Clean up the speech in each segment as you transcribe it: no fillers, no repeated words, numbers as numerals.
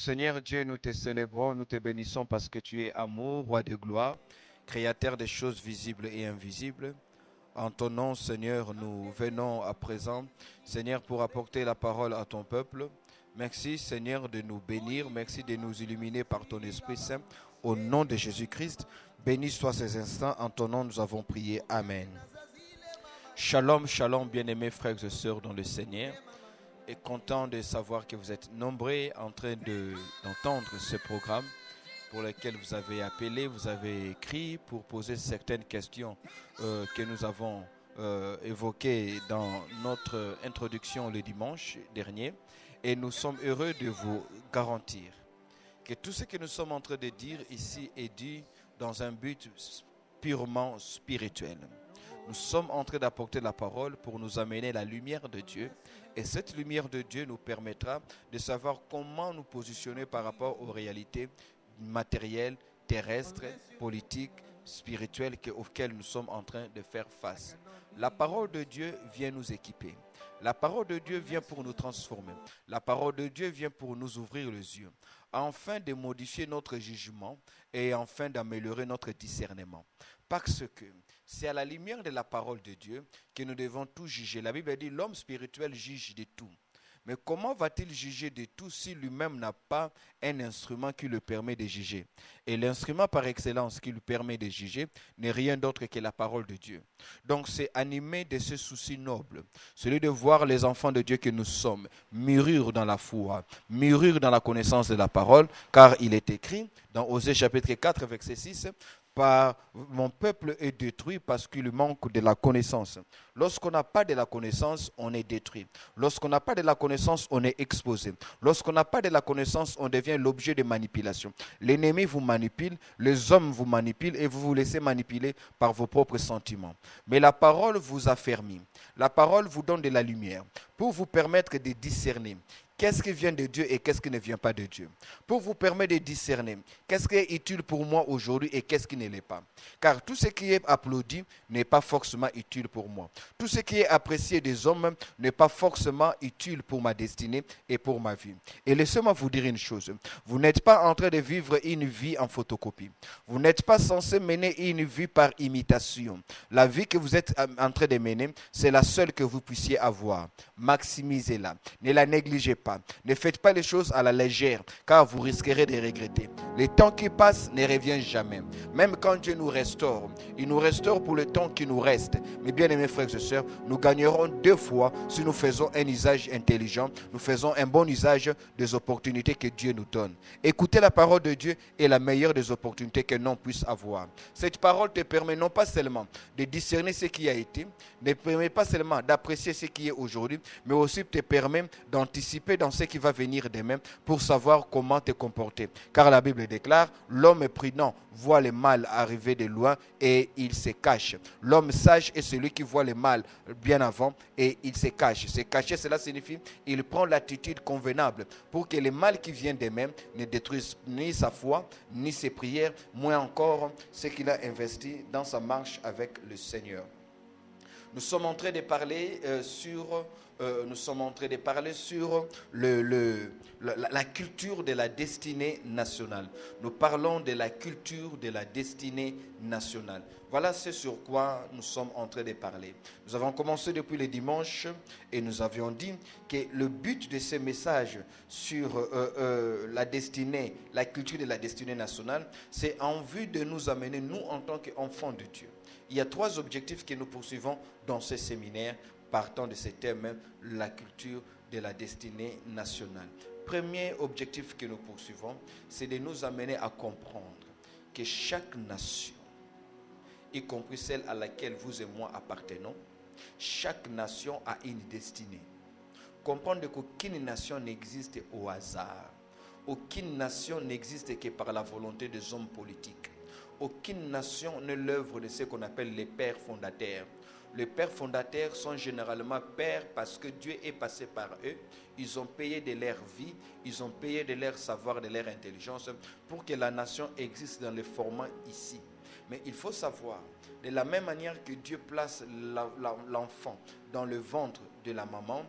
Seigneur Dieu, nous te célébrons, nous te bénissons parce que tu es amour, roi de gloire, créateur des choses visibles et invisibles. En ton nom, Seigneur, nous venons à présent, Seigneur, pour apporter la parole à ton peuple. Merci, Seigneur, de nous bénir. Merci de nous illuminer par ton Esprit Saint. Au nom de Jésus-Christ, bénis soient ces instants. En ton nom, nous avons prié. Amen. Shalom, shalom, bien-aimés frères et sœurs dans le Seigneur. Et content de savoir que vous êtes nombreux en train d'entendre ce programme pour lequel vous avez appelé, vous avez écrit pour poser certaines questions que nous avons évoquées dans notre introduction le dimanche dernier. Et nous sommes heureux de vous garantir que tout ce que nous sommes en train de dire ici est dit dans un but purement spirituel. Nous sommes en train d'apporter la parole pour nous amener la lumière de Dieu. Et cette lumière de Dieu nous permettra de savoir comment nous positionner par rapport aux réalités matérielles, terrestres, politiques, spirituelles auxquelles nous sommes en train de faire face. La parole de Dieu vient nous équiper. La parole de Dieu vient pour nous transformer. La parole de Dieu vient pour nous ouvrir les yeux, afin de modifier notre jugement et afin d'améliorer notre discernement. Parce que c'est à la lumière de la parole de Dieu que nous devons tout juger. La Bible dit l'homme spirituel juge de tout. Mais comment va-t-il juger de tout si lui-même n'a pas un instrument qui lui permet de juger? Et l'instrument par excellence qui lui permet de juger n'est rien d'autre que la parole de Dieu. Donc c'est animé de ce souci noble, celui de voir les enfants de Dieu que nous sommes mûrir dans la foi, mûrir dans la connaissance de la parole, car il est écrit dans Osée chapitre 4 verset 6, mon peuple est détruit parce qu'il manque de la connaissance. Lorsqu'on n'a pas de la connaissance, on est détruit. Lorsqu'on n'a pas de la connaissance, on est exposé. Lorsqu'on n'a pas de la connaissance, on devient l'objet de manipulation. L'ennemi vous manipule, les hommes vous manipulent et vous vous laissez manipuler par vos propres sentiments. Mais la parole vous affermit. La parole vous donne de la lumière pour vous permettre de discerner qu'est-ce qui vient de Dieu et qu'est-ce qui ne vient pas de Dieu. Pour vous permettre de discerner qu'est-ce qui est utile pour moi aujourd'hui et qu'est-ce qui ne l'est pas. Car tout ce qui est applaudi n'est pas forcément utile pour moi. Tout ce qui est apprécié des hommes n'est pas forcément utile pour ma destinée et pour ma vie. Et laissez-moi vous dire une chose. Vous n'êtes pas en train de vivre une vie en photocopie. Vous n'êtes pas censé mener une vie par imitation. La vie que vous êtes en train de mener, c'est la seule que vous puissiez avoir. Maximisez-la. Ne la négligez pas. Ne faites pas les choses à la légère, car vous risquerez de regretter. Le temps qui passe ne revient jamais. Même quand Dieu nous restaure, il nous restaure pour le temps qui nous reste. Mais bien aimés frères et sœurs, nous gagnerons 2 fois si nous faisons un usage intelligent, nous faisons un bon usage des opportunités que Dieu nous donne. Écouter la parole de Dieu est la meilleure des opportunités que l'on puisse avoir. Cette parole te permet non pas seulement de discerner ce qui a été, ne permet pas seulement d'apprécier ce qui est aujourd'hui, mais aussi te permet d'anticiper dans ce qui va venir demain pour savoir comment te comporter. Car la Bible déclare, l'homme prudent voit le mal arriver de loin et il se cache. L'homme sage est celui qui voit le mal bien avant et il se cache. Se cacher, cela signifie il prend l'attitude convenable pour que le mal qui vient demain ne détruise ni sa foi, ni ses prières, moins encore ce qu'il a investi dans sa marche avec le Seigneur. Nous sommes en train de parler sur la culture de la destinée nationale. Nous parlons de la culture de la destinée nationale. Voilà ce sur quoi nous sommes en train de parler. Nous avons commencé depuis le dimanche et nous avions dit que le but de ce message sur la destinée, la culture de la destinée nationale, c'est en vue de nous amener, nous en tant qu'enfants de Dieu. Il y a 3 objectifs que nous poursuivons dans ce séminaire partant de ce thème, la culture de la destinée nationale. Premier objectif que nous poursuivons, c'est de nous amener à comprendre que chaque nation, y compris celle à laquelle vous et moi appartenons, chaque nation a une destinée. Comprendre qu'aucune nation n'existe au hasard. Aucune nation n'existe que par la volonté des hommes politiques. Aucune nation n'est l'œuvre de ce qu'on appelle les pères fondateurs. Les pères fondateurs sont généralement pères parce que Dieu est passé par eux. Ils ont payé de leur vie, ils ont payé de leur savoir, de leur intelligence pour que la nation existe dans le format ici. Mais il faut savoir, de la même manière que Dieu place l'enfant dans le ventre de la maman,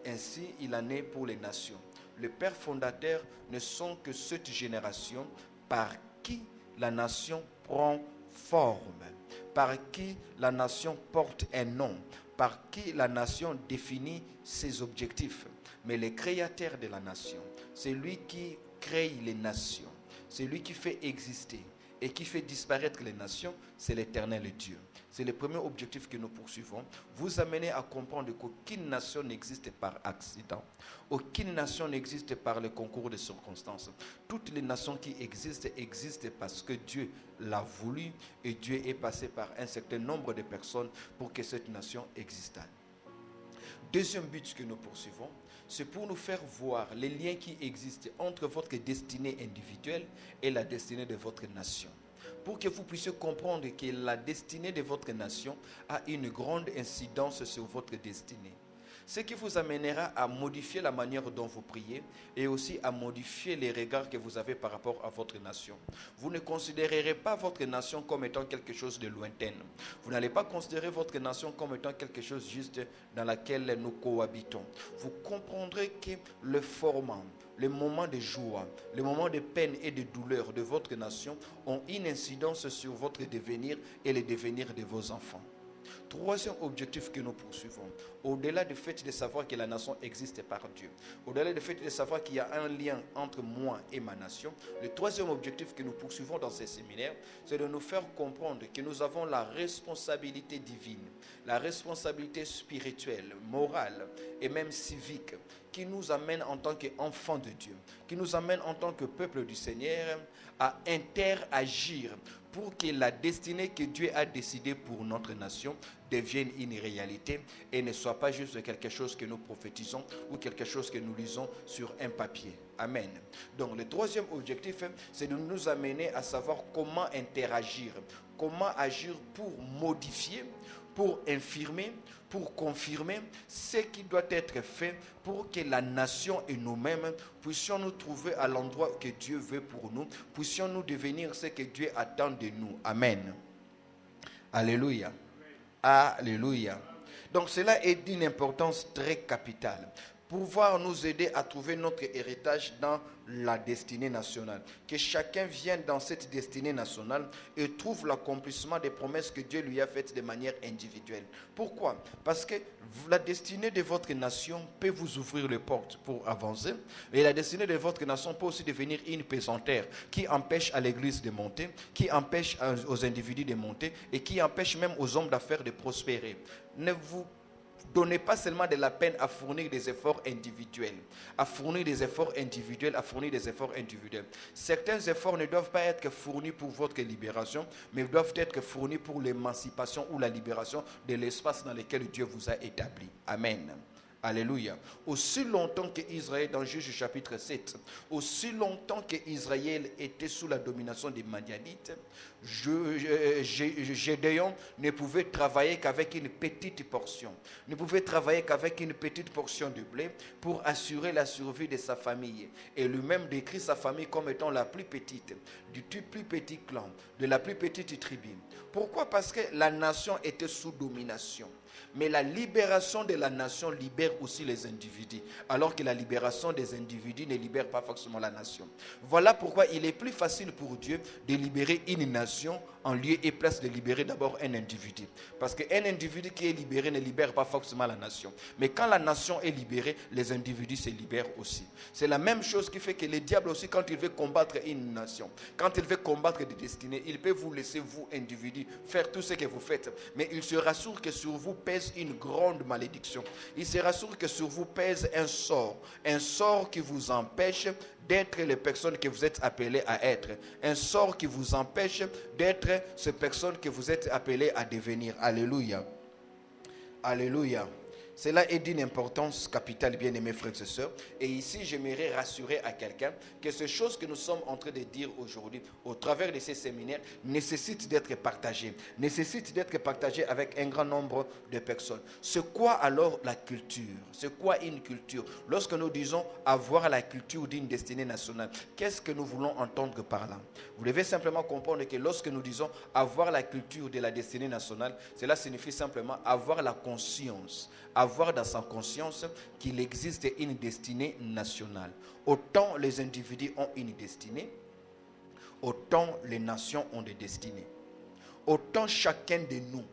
ainsi il en est pour les nations. les pères fondateurs ne sont que cette génération par qui la nation prend forme, par qui la nation porte un nom, par qui la nation définit ses objectifs. Mais le créateur de la nation, c'est lui qui crée les nations, c'est lui qui fait exister et qui fait disparaître les nations, c'est l'Éternel Dieu. C'est le premier objectif que nous poursuivons. Vous amener à comprendre qu'aucune nation n'existe par accident. Aucune nation n'existe par le concours de circonstances. Toutes les nations qui existent parce que Dieu l'a voulu et Dieu est passé par un certain nombre de personnes pour que cette nation existe. Deuxième but que nous poursuivons, c'est pour nous faire voir les liens qui existent entre votre destinée individuelle et la destinée de votre nation. Pour que vous puissiez comprendre que la destinée de votre nation a une grande incidence sur votre destinée. Ce qui vous amènera à modifier la manière dont vous priez et aussi à modifier les regards que vous avez par rapport à votre nation. Vous ne considérerez pas votre nation comme étant quelque chose de lointain. Vous n'allez pas considérer votre nation comme étant quelque chose juste dans laquelle nous cohabitons. Vous comprendrez que le format, les moments de joie, les moments de peine et de douleur de votre nation ont une incidence sur votre devenir et le devenir de vos enfants. Troisième objectif que nous poursuivons, au-delà du fait de savoir que la nation existe par Dieu, au-delà du fait de savoir qu'il y a un lien entre moi et ma nation, le troisième objectif que nous poursuivons dans ces séminaires, c'est de nous faire comprendre que nous avons la responsabilité divine, la responsabilité spirituelle, morale et même civique qui nous amène en tant qu'enfants de Dieu, qui nous amène en tant que peuple du Seigneur à interagir pour que la destinée que Dieu a décidée pour notre nation devienne une réalité et ne soit pas juste quelque chose que nous prophétisons ou quelque chose que nous lisons sur un papier. Amen. Donc le troisième objectif, c'est de nous amener à savoir comment interagir, comment agir pour modifier, pour infirmer, pour confirmer ce qui doit être fait pour que la nation et nous-mêmes puissions nous trouver à l'endroit que Dieu veut pour nous, puissions nous devenir ce que Dieu attend de nous. Amen. Alléluia. Alléluia. Donc cela est d'une importance très capitale. Pouvoir nous aider à trouver notre héritage dans la destinée nationale. Que chacun vienne dans cette destinée nationale et trouve l'accomplissement des promesses que Dieu lui a faites de manière individuelle. Pourquoi? Parce que la destinée de votre nation peut vous ouvrir les portes pour avancer. Et la destinée de votre nation peut aussi devenir une pesanteur qui empêche à l'église de monter, qui empêche aux individus de monter et qui empêche même aux hommes d'affaires de prospérer. Ne vous donnez pas seulement de la peine à fournir des efforts individuels, à fournir des efforts individuels, à fournir des efforts individuels. Certains efforts ne doivent pas être fournis pour votre libération, mais doivent être fournis pour l'émancipation ou la libération de l'espace dans lequel Dieu vous a établi. Amen. Alléluia. Aussi longtemps qu'Israël, dans Juge chapitre 7, aussi longtemps qu'Israël était sous la domination des Madianites, Gédéon ne pouvait travailler qu'avec une petite portion. Ne pouvait travailler qu'avec une petite portion de blé pour assurer la survie de sa famille. Et lui-même décrit sa famille comme étant la plus petite, du plus petit clan, de la plus petite tribu. Pourquoi? Parce que la nation était sous domination. Mais la libération de la nation libère aussi les individus, alors que la libération des individus ne libère pas forcément la nation. Voilà pourquoi il est plus facile pour Dieu de libérer une nation en lieu et place de libérer d'abord un individu. Parce qu'un individu qui est libéré ne libère pas forcément la nation. Mais quand la nation est libérée, les individus se libèrent aussi. C'est la même chose qui fait que le diable aussi, quand il veut combattre une nation, quand il veut combattre des destinées, il peut vous laisser, vous, individus, faire tout ce que vous faites. Mais il se rassure que sur vous pèse une grande malédiction. Il se rassure que sur vous pèse un sort qui vous empêche d'être les personnes que vous êtes appelées à être, un sort qui vous empêche d'être ces personnes que vous êtes appelées à devenir. Alléluia. Alléluia. Cela est d'une importance capitale, bien aimés frères et sœurs. Et ici, j'aimerais rassurer à quelqu'un que ces choses que nous sommes en train de dire aujourd'hui, au travers de ces séminaires, nécessitent d'être partagées. Nécessitent d'être partagées avec un grand nombre de personnes. C'est quoi alors la culture? C'est quoi une culture? Lorsque nous disons avoir la culture d'une destinée nationale, qu'est-ce que nous voulons entendre par là? Vous devez simplement comprendre que lorsque nous disons avoir la culture de la destinée nationale, cela signifie simplement avoir la conscience, avoir dans sa conscience qu'il existe une destinée nationale. Autant les individus ont une destinée, autant les nations ont des destinées. Autant chacun de nous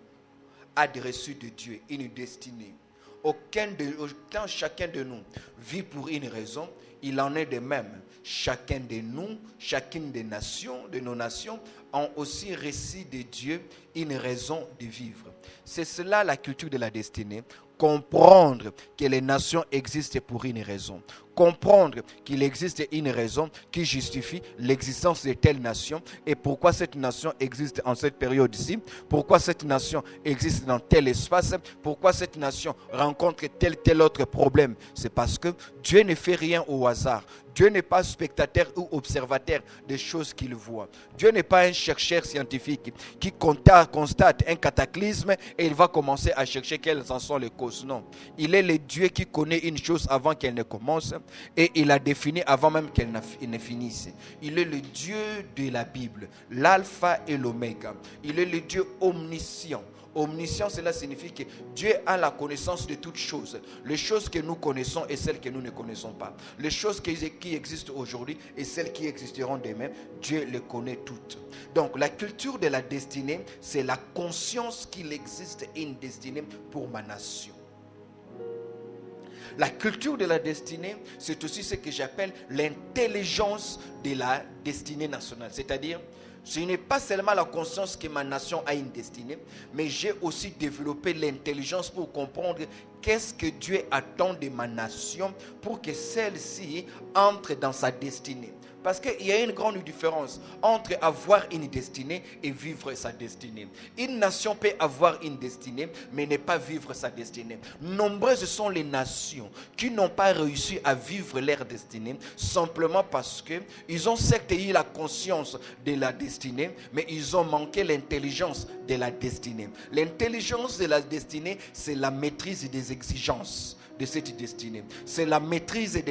a reçu de Dieu une destinée. Autant chacun de nous vit pour une raison, il en est de même. Chacun de nous, chacune des nations, de nos nations, ont aussi reçu de Dieu une raison de vivre. C'est cela la culture de la destinée. Comprendre que les nations existent pour une raison. Comprendre qu'il existe une raison qui justifie l'existence de telle nation et pourquoi cette nation existe en cette période-ci, pourquoi cette nation existe dans tel espace, pourquoi cette nation rencontre tel autre problème. C'est parce que Dieu ne fait rien au hasard. Dieu n'est pas spectateur ou observateur des choses qu'il voit. Dieu n'est pas un chercheur scientifique qui constate un cataclysme et il va commencer à chercher quelles en sont les causes. Non. Il est le Dieu qui connaît une chose avant qu'elle ne commence et il a défini avant même qu'elle ne finisse. Il est le Dieu de la Bible, l'alpha et l'oméga. Il est le Dieu omniscient. Omniscient, cela signifie que Dieu a la connaissance de toutes choses. Les choses que nous connaissons et celles que nous ne connaissons pas. Les choses qui existent aujourd'hui et celles qui existeront demain, Dieu les connaît toutes. Donc la culture de la destinée, c'est la conscience qu'il existe une destinée pour ma nation. La culture de la destinée, c'est aussi ce que j'appelle l'intelligence de la destinée nationale. C'est-à-dire, ce n'est pas seulement la conscience que ma nation a une destinée, mais j'ai aussi développé l'intelligence pour comprendre qu'est-ce que Dieu attend de ma nation pour que celle-ci entre dans sa destinée. Parce qu'il y a une grande différence entre avoir une destinée et vivre sa destinée. Une nation peut avoir une destinée, mais ne pas vivre sa destinée. Nombreuses sont les nations qui n'ont pas réussi à vivre leur destinée, simplement parce qu'ils ont certes eu la conscience de la destinée, mais ils ont manqué l'intelligence de la destinée. L'intelligence de la destinée, c'est la maîtrise des exigences de cette destinée. C'est la maîtrise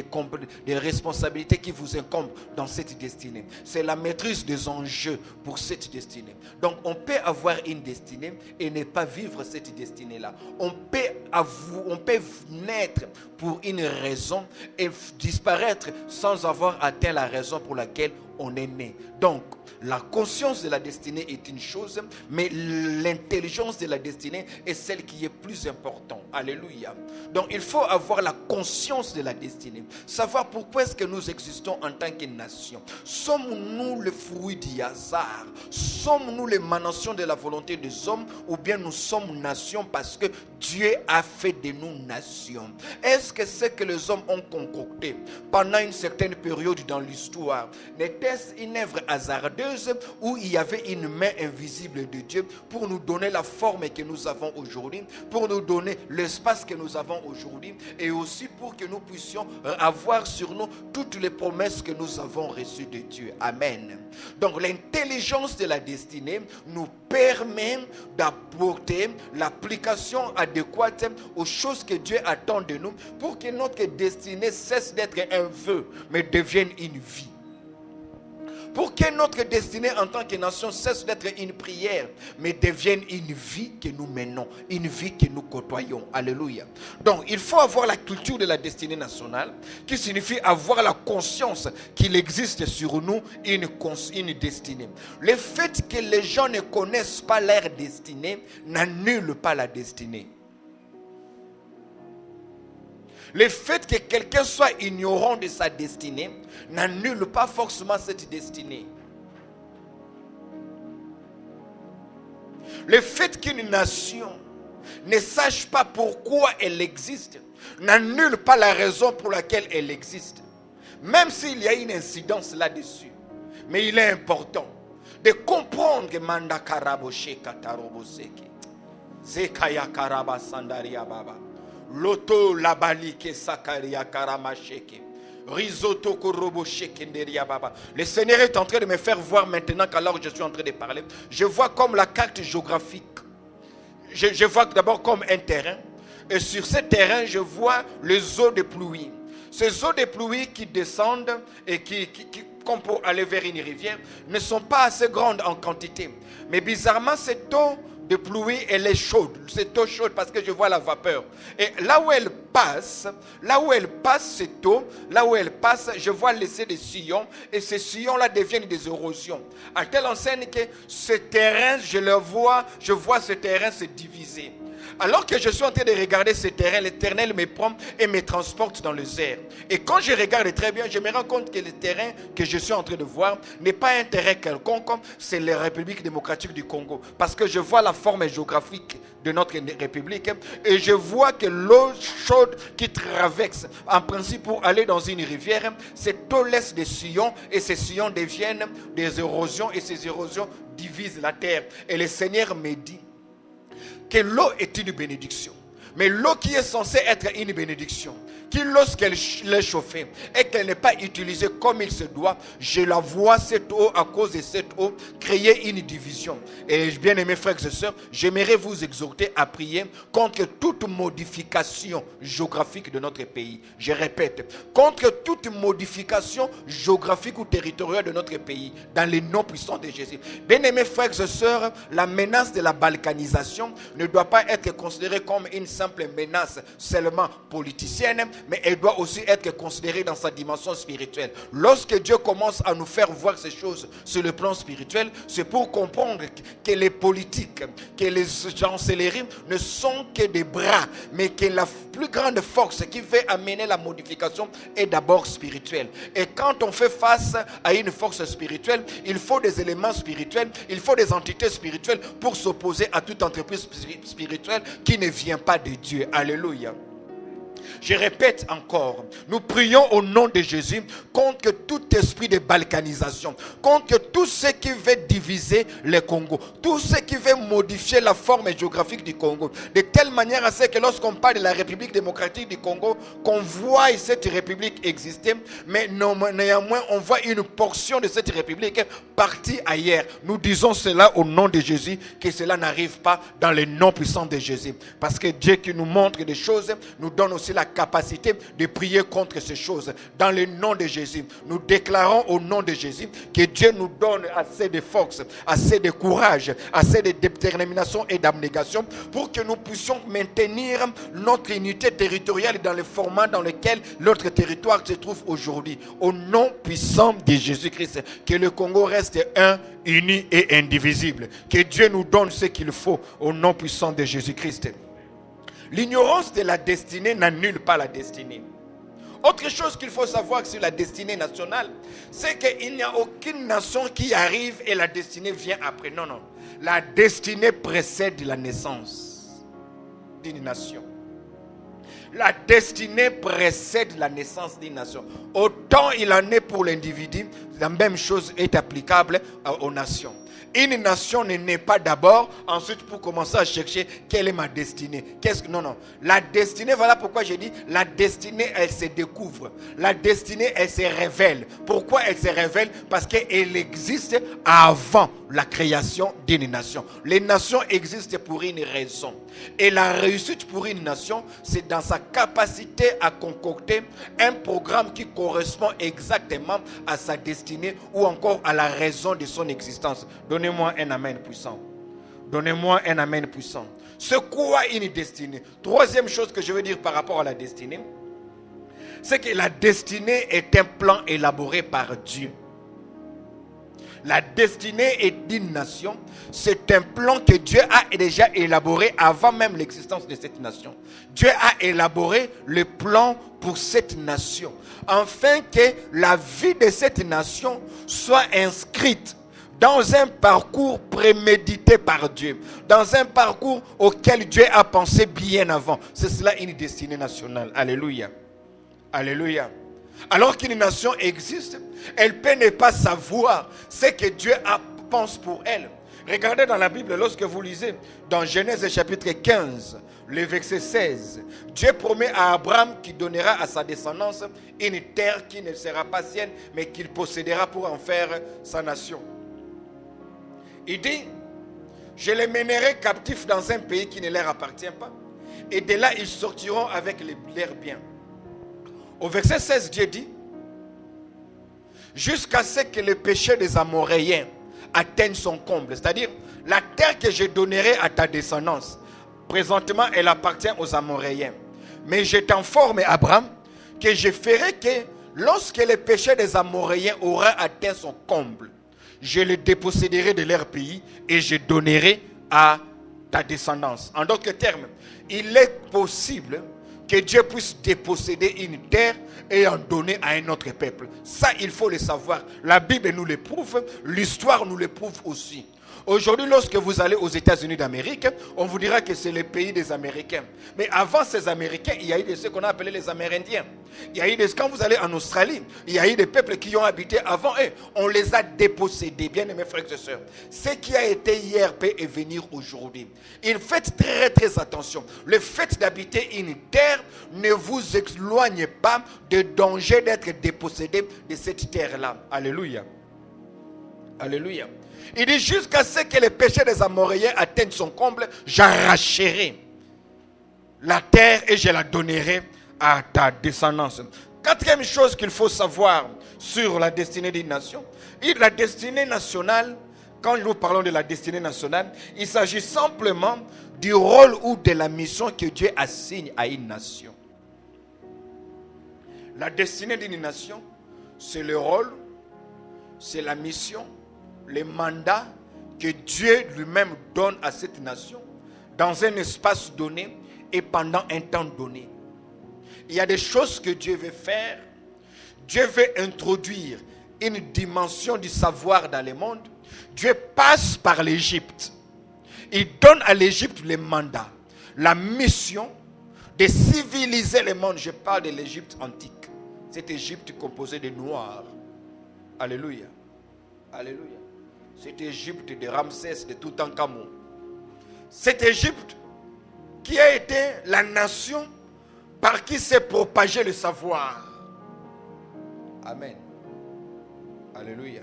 des responsabilités qui vous incombent dans cette destinée. C'est la maîtrise des enjeux pour cette destinée. Donc on peut avoir une destinée et ne pas vivre cette destinée-là. On peut naître pour une raison et disparaître sans avoir atteint la raison pour laquelle on est né. Donc, la conscience de la destinée est une chose, mais l'intelligence de la destinée est celle qui est plus importante. Alléluia. Donc, il faut avoir la conscience de la destinée. Savoir pourquoi est-ce que nous existons en tant que nation. Sommes-nous le fruit du hasard? Sommes-nous l'émanation de la volonté des hommes? Ou bien nous sommes nation parce que Dieu a fait de nous nation? Est-ce que ce que les hommes ont concocté pendant une certaine période dans l'histoire n'était-ce une œuvre hasardeuse où il y avait une main invisible de Dieu pour nous donner la forme que nous avons aujourd'hui, pour nous donner l'espace que nous avons aujourd'hui et aussi pour que nous puissions avoir sur nous toutes les promesses que nous avons reçues de Dieu. Amen. Donc l'intelligence de la destinée nous permet d'apporter l'application adéquate aux choses que Dieu attend de nous pour que notre destinée cesse d'être un vœu mais devienne une vie. Pour que notre destinée en tant que nation cesse d'être une prière, mais devienne une vie que nous menons, une vie que nous côtoyons. Alléluia. Donc, il faut avoir la culture de la destinée nationale, qui signifie avoir la conscience qu'il existe sur nous une destinée. Le fait que les gens ne connaissent pas leur destinée n'annule pas la destinée. Le fait que quelqu'un soit ignorant de sa destinée n'annule pas forcément cette destinée. Le fait qu'une nation ne sache pas pourquoi elle existe n'annule pas la raison pour laquelle elle existe. Même s'il y a une incidence là-dessus. Mais il est important de comprendre que Manda Karaboshe Kataroboseke Zekaya Karaba Sandaria Baba Loto Labalike Sakaria Karamasheke Risotto Korobo Shekenderia Baba. Le Seigneur est en train de me faire voir maintenant qu'alors je suis en train de parler. Je vois comme la carte géographique. Je vois d'abord comme un terrain. Et sur ce terrain, je vois les eaux de pluie. Ces eaux de pluie qui descendent et qui comme pour aller vers une rivière, ne sont pas assez grandes en quantité. Mais bizarrement, cette eau de pluie, elle est chaude. Cette eau chaude parce que je vois la vapeur. Et là où elle passe, cette eau, là où elle passe, je vois laisser des sillons. Et ces sillons-là deviennent des érosions. À telle enseigne que ce terrain, je vois ce terrain se diviser. Alors que je suis en train de regarder ce terrain, l'Éternel me prend et me transporte dans le désert. Et quand je regarde très bien, je me rends compte que le terrain que je suis en train de voir n'est pas un terrain quelconque, c'est la République démocratique du Congo. Parce que je vois la forme géographique de notre République et je vois que l'eau chaude qui traverse, en principe pour aller dans une rivière, cette eau laisse des sillons et ces sillons deviennent des érosions et ces érosions divisent la terre. Et le Seigneur me dit que l'eau est une bénédiction. Mais l'eau qui est censée être une bénédiction, qui lorsqu'elle est chauffée et qu'elle n'est pas utilisée comme il se doit, je la vois cette eau, à cause de cette eau, créer une division. Et bien aimés frères et sœurs, j'aimerais vous exhorter à prier contre toute modification géographique de notre pays. Je répète, contre toute modification géographique ou territoriale de notre pays, dans les noms puissants de Jésus. Bien aimés frères et sœurs, la menace de la balkanisation ne doit pas être considérée comme une simple menace seulement politicienne, mais elle doit aussi être considérée dans sa dimension spirituelle. Lorsque Dieu commence à nous faire voir ces choses sur le plan spirituel, c'est pour comprendre que les politiques, que les chancelleries ne sont que des bras, mais que la plus grande force qui fait amener la modification est d'abord spirituelle. Et quand on fait face à une force spirituelle, il faut des éléments spirituels, il faut des entités spirituelles pour s'opposer à toute entreprise spirituelle qui ne vient pas de Dieu. Alléluia. Je répète encore, nous prions au nom de Jésus contre tout esprit de balkanisation, contre tout ce qui veut diviser le Congo, tout ce qui veut modifier la forme géographique du Congo, de telle manière à ce que lorsqu'on parle de la République démocratique du Congo, qu'on voit cette République exister, mais néanmoins on voit une portion de cette République partie ailleurs. Nous disons cela au nom de Jésus, que cela n'arrive pas dans le nom puissant de Jésus, parce que Dieu qui nous montre des choses nous donne aussi la capacité de prier contre ces choses. Dans le nom de Jésus, nous déclarons au nom de Jésus que Dieu nous donne assez de force, assez de courage, assez de détermination et d'abnégation pour que nous puissions maintenir notre unité territoriale dans le format dans lequel notre territoire se trouve aujourd'hui. Au nom puissant de Jésus-Christ, que le Congo reste un, uni et indivisible. Que Dieu nous donne ce qu'il faut au nom puissant de Jésus-Christ. L'ignorance de la destinée n'annule pas la destinée. Autre chose qu'il faut savoir sur la destinée nationale, c'est qu'il n'y a aucune nation qui arrive et la destinée vient après. Non, non. La destinée précède la naissance d'une nation. La destinée précède la naissance d'une nation. Autant il en est pour l'individu, la même chose est applicable aux nations. Une nation ne naît pas d'abord, ensuite pour commencer à chercher quelle est ma destinée. Non, non. La destinée, voilà pourquoi j'ai dit, la destinée, elle se découvre. La destinée, elle se révèle. Pourquoi elle se révèle? Parce qu'elle existe avant la création d'une nation. Les nations existent pour une raison. Et la réussite pour une nation, c'est dans sa capacité à concocter un programme qui correspond exactement à sa destinée ou encore à la raison de son existence. Donnez-moi un amen puissant. Donnez-moi un amen puissant. C'est quoi une destinée? Troisième chose que je veux dire par rapport à la destinée, c'est que la destinée est un plan élaboré par Dieu. La destinée d'une nation, c'est un plan que Dieu a déjà élaboré avant même l'existence de cette nation. Dieu a élaboré le plan pour cette nation, afin que la vie de cette nation soit inscrite dans un parcours prémédité par Dieu, dans un parcours auquel Dieu a pensé bien avant. C'est cela une destinée nationale. Alléluia. Alléluia. Alors qu'une nation existe, elle peut ne pas savoir ce que Dieu pense pour elle. Regardez dans la Bible, lorsque vous lisez dans Genèse chapitre 15, le verset 16, Dieu promet à Abraham qu'il donnera à sa descendance une terre qui ne sera pas sienne, mais qu'il possédera pour en faire sa nation. Il dit, je les mènerai captifs dans un pays qui ne leur appartient pas, et de là ils sortiront avec leurs biens. Au verset 16, Dieu dit, jusqu'à ce que le péché des Amoréens atteigne son comble. C'est-à-dire, La terre que je donnerai à ta descendance, présentement, elle appartient aux Amoréens. Mais je t'informe, Abraham, que je ferai que lorsque le péché des Amoréens aura atteint son comble, je les déposséderai de leur pays et je donnerai à ta descendance. En d'autres termes, il est possible que Dieu puisse déposséder une terre et en donner à un autre peuple. Ça, il faut le savoir. La Bible nous le prouve, l'histoire nous le prouve aussi. Aujourd'hui, lorsque vous allez aux États-Unis d'Amérique, on vous dira que c'est le pays des Américains. Mais avant ces Américains, il y a eu ce qu'on a appelé les Amérindiens. Quand vous allez en Australie, il y a eu des peuples qui ont habité avant eux. On les a dépossédés, bien aimés frères et sœurs. Ce qui a été hier peut venir aujourd'hui. Il fait très très attention. Le fait d'habiter une terre ne vous éloigne pas de danger d'être dépossédé de cette terre-là. Alléluia. Alléluia. Il dit jusqu'à ce que le péché des Amoréens atteigne son comble, j'arracherai la terre et je la donnerai à ta descendance. Quatrième chose qu'il faut savoir sur la destinée d'une nation. La destinée nationale, quand nous parlons de la destinée nationale, il s'agit simplement du rôle ou de la mission que Dieu assigne à une nation. La destinée d'une nation, c'est le rôle, c'est la mission, les mandats que Dieu lui-même donne à cette nation dans un espace donné et pendant un temps donné. Il y a des choses que Dieu veut faire. Dieu veut introduire une dimension du savoir dans le monde. Dieu passe par l'Égypte. Il donne à l'Égypte le mandat, la mission de civiliser le monde. Je parle de l'Égypte antique. Cette Égypte composée de noirs. Alléluia. Alléluia. Cette Égypte de Ramsès, de Toutankhamon. Cette Égypte qui a été la nation par qui s'est propagé le savoir. Amen. Alléluia.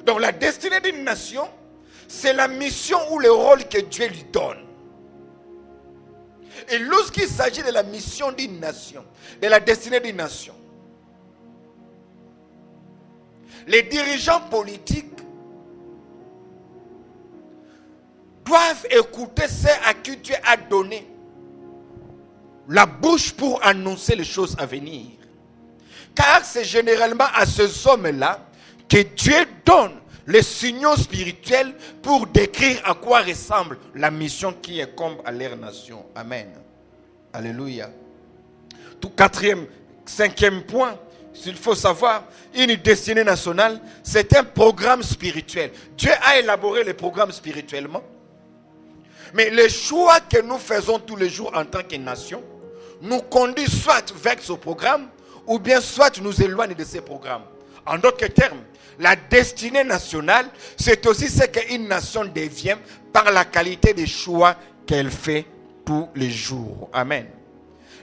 Donc la destinée d'une nation, c'est la mission ou le rôle que Dieu lui donne. Et lorsqu'il s'agit de la mission d'une nation, de la destinée d'une nation, les dirigeants politiques doivent écouter ceux à qui Dieu a donné la bouche pour annoncer les choses à venir. Car c'est généralement à ces hommes-là que Dieu donne les signaux spirituels pour décrire à quoi ressemble la mission qui incombe à leur nation. Amen. Alléluia. Tout cinquième point, s'il faut savoir, une destinée nationale, c'est un programme spirituel. Dieu a élaboré le programme spirituellement. Mais les choix que nous faisons tous les jours en tant que nation nous conduisent soit vers ce programme ou bien soit nous éloignent de ce programme. En d'autres termes, la destinée nationale, c'est aussi ce qu'une nation devient par la qualité des choix qu'elle fait tous les jours. Amen.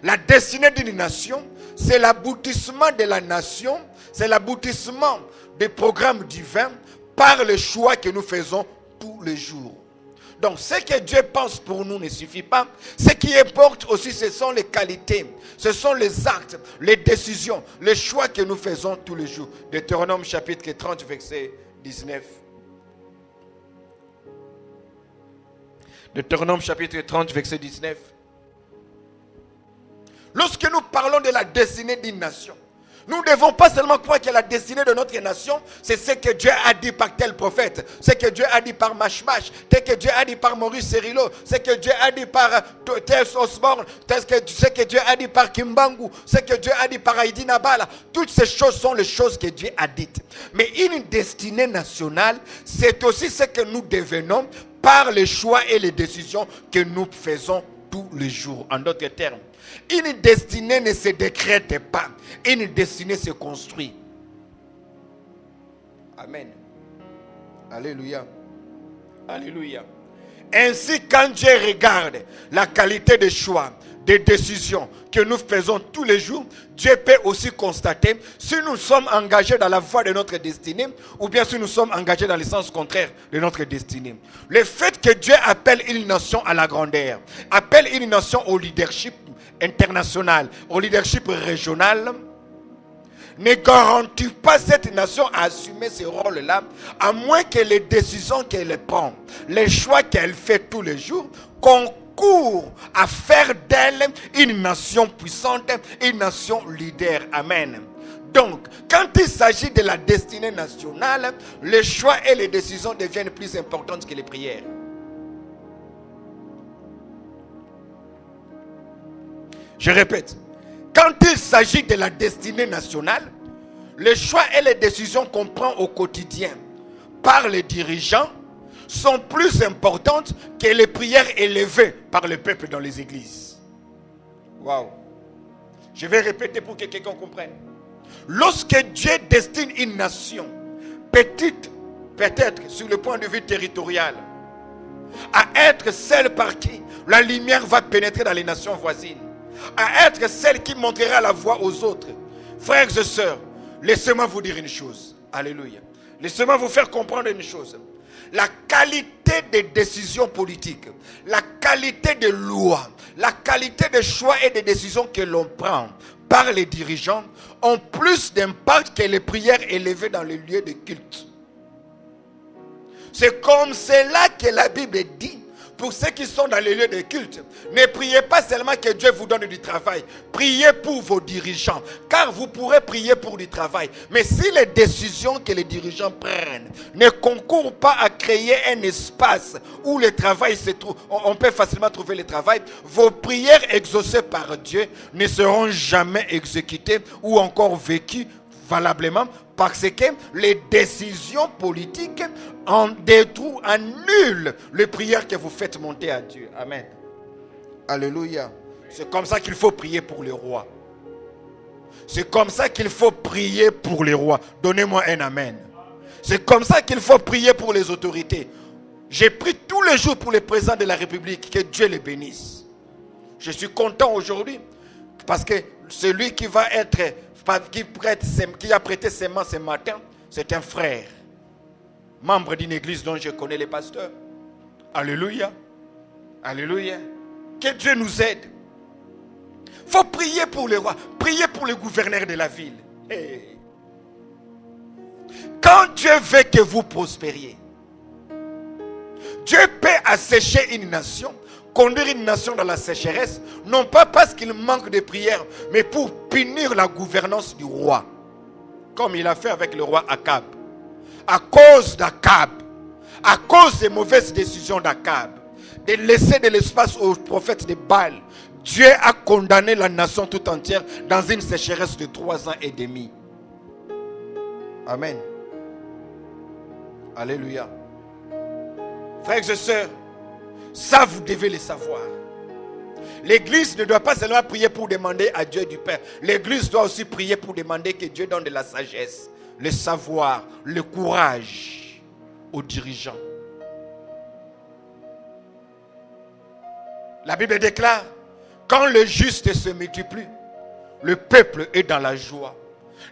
La destinée d'une nation, c'est l'aboutissement de la nation, c'est l'aboutissement des programmes divins par les choix que nous faisons tous les jours. Donc, ce que Dieu pense pour nous ne suffit pas. Ce qui importe aussi, ce sont les qualités, ce sont les actes, les décisions, les choix que nous faisons tous les jours. Deutéronome chapitre 30, verset 19. Deutéronome chapitre 30, verset 19. Lorsque nous parlons de la destinée d'une nation, nous ne devons pas seulement croire que la destinée de notre nation, c'est ce que Dieu a dit par tel prophète, ce que Dieu a dit par Mashmash, ce que Dieu a dit par Maurice Cerrillo, ce que Dieu a dit par Tels Osborne, ce que Dieu a dit par Kimbangu, ce que Dieu a dit par Heidi Nabala. Toutes ces choses sont les choses que Dieu a dites. Mais une destinée nationale, c'est aussi ce que nous devenons par les choix et les décisions que nous faisons tous les jours. En d'autres termes, une destinée ne se décrète pas. Une destinée se construit. Amen. Alléluia. Alléluia. Ainsi, quand Dieu regarde la qualité des choix, des décisions que nous faisons tous les jours, Dieu peut aussi constater si nous sommes engagés dans la voie de notre destinée ou bien si nous sommes engagés dans le sens contraire de notre destinée. Le fait que Dieu appelle une nation à la grandeur, appelle une nation au leadership international, au leadership régional, ne garantit pas cette nation à assumer ce rôle-là, à moins que les décisions qu'elle prend, les choix qu'elle fait tous les jours, concourent à faire d'elle une nation puissante, une nation leader. Amen. Donc, quand il s'agit de la destinée nationale, les choix et les décisions deviennent plus importantes que les prières. Je répète, quand il s'agit de la destinée nationale, les choix et les décisions qu'on prend au quotidien par les dirigeants sont plus importantes que les prières élevées par le peuple dans les églises. Waouh! Je vais répéter pour que quelqu'un comprenne. Lorsque Dieu destine une nation, petite, peut-être sur le point de vue territorial, à être celle par qui la lumière va pénétrer dans les nations voisines, à être celle qui montrera la voie aux autres. Frères et sœurs, laissez-moi vous dire une chose. Alléluia. Laissez-moi vous faire comprendre une chose. La qualité des décisions politiques, la qualité des lois, la qualité des choix et des décisions que l'on prend par les dirigeants ont plus d'impact que les prières élevées dans les lieux de culte. C'est comme cela que la Bible dit. Pour ceux qui sont dans les lieux de culte, ne priez pas seulement que Dieu vous donne du travail. Priez pour vos dirigeants, car vous pourrez prier pour du travail. Mais si les décisions que les dirigeants prennent ne concourent pas à créer un espace où le travail se trouve, on peut facilement trouver le travail, vos prières exaucées par Dieu ne seront jamais exécutées ou encore vécues valablement, parce que les décisions politiques en détruisent, annulent les prières que vous faites monter à Dieu. Amen. Alléluia. C'est comme ça qu'il faut prier pour les rois. C'est comme ça qu'il faut prier pour les rois. Donnez-moi un amen. C'est comme ça qu'il faut prier pour les autorités. J'ai prié tous les jours pour les présidents de la République. Que Dieu les bénisse. Je suis content aujourd'hui parce que celui qui va être, qui a prêté ses mains ce matin, c'est un frère, membre d'une église dont je connais les pasteurs. Alléluia. Alléluia. Que Dieu nous aide. Il faut prier pour les rois, prier pour les gouverneurs de la ville. Hey. Quand Dieu veut que vous prospériez, Dieu peut assécher une nation, conduire une nation dans la sécheresse, non pas parce qu'il manque de prière, mais pour punir la gouvernance du roi. Comme il a fait avec le roi Akab. À cause d'Akab, à cause des mauvaises décisions d'Akab, de laisser de l'espace aux prophètes de Baal, Dieu a condamné la nation tout entière dans une sécheresse de 3 ans et demi. Amen. Alléluia. Frères et sœurs, ça vous devez le savoir. L'église ne doit pas seulement prier pour demander à Dieu du Père. L'église doit aussi prier pour demander que Dieu donne de la sagesse, le savoir, le courage aux dirigeants. La Bible déclare, quand le juste se multiplie, le peuple est dans la joie.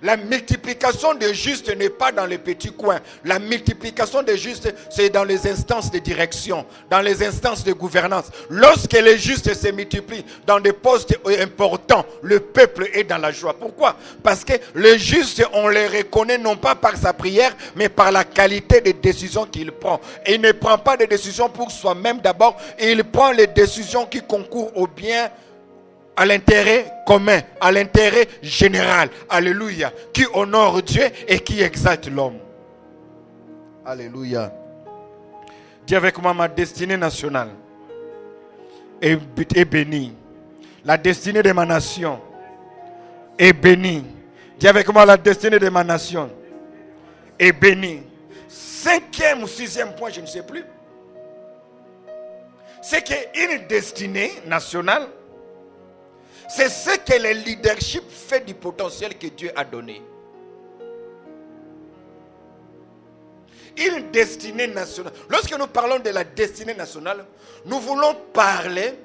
La multiplication des justes n'est pas dans les petits coins. La multiplication des justes, c'est dans les instances de direction, dans les instances de gouvernance. Lorsque les justes se multiplient dans des postes importants, le peuple est dans la joie. Pourquoi? Parce que les justes, on les reconnaît non pas par sa prière, mais par la qualité des décisions qu'il prend. Et il ne prend pas des décisions pour soi-même d'abord, il prend les décisions qui concourent au bien, à l'intérêt commun, à l'intérêt général. Alléluia. Qui honore Dieu et qui exalte l'homme. Alléluia. Dis avec moi, ma destinée nationale est bénie. La destinée de ma nation est bénie. Dis avec moi, la destinée de ma nation est bénie. 5e ou 6e point, je ne sais plus. C'est qu'une destinée nationale, c'est ce que le leadership fait du potentiel que Dieu a donné. Une destinée nationale. Lorsque nous parlons de la destinée nationale, nous voulons parler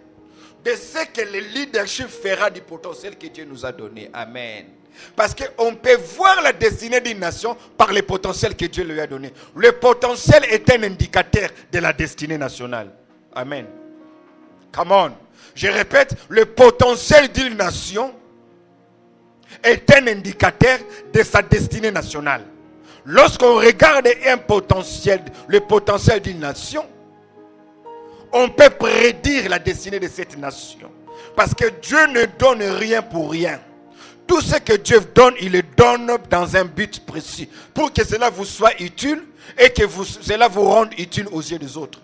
de ce que le leadership fera du potentiel que Dieu nous a donné. Amen. Parce qu'on peut voir la destinée d'une nation par le potentiel que Dieu lui a donné. Le potentiel est un indicateur de la destinée nationale. Amen. Come on. Je répète, le potentiel d'une nation est un indicateur de sa destinée nationale. Lorsqu'on regarde le potentiel d'une nation, on peut prédire la destinée de cette nation. Parce que Dieu ne donne rien pour rien. Tout ce que Dieu donne, il le donne dans un but précis. Pour que cela vous soit utile et que cela vous rende utile aux yeux des autres.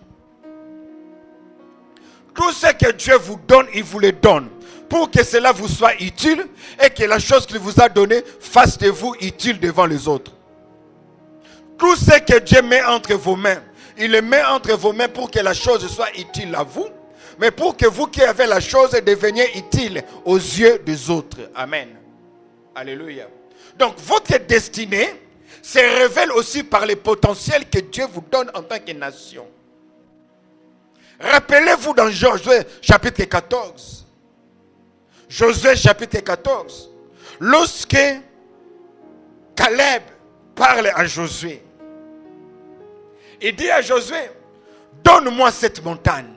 Tout ce que Dieu vous donne, il vous le donne. Pour que cela vous soit utile et que la chose qu'il vous a donnée fasse de vous utile devant les autres. Tout ce que Dieu met entre vos mains, il le met entre vos mains pour que la chose soit utile à vous, mais pour que vous qui avez la chose deveniez utile aux yeux des autres. Amen. Alléluia. Donc votre destinée se révèle aussi par les potentiels que Dieu vous donne en tant que nation. Rappelez-vous dans Josué chapitre 14. Josué chapitre 14. Lorsque Caleb parle à Josué, il dit à Josué, donne-moi cette montagne.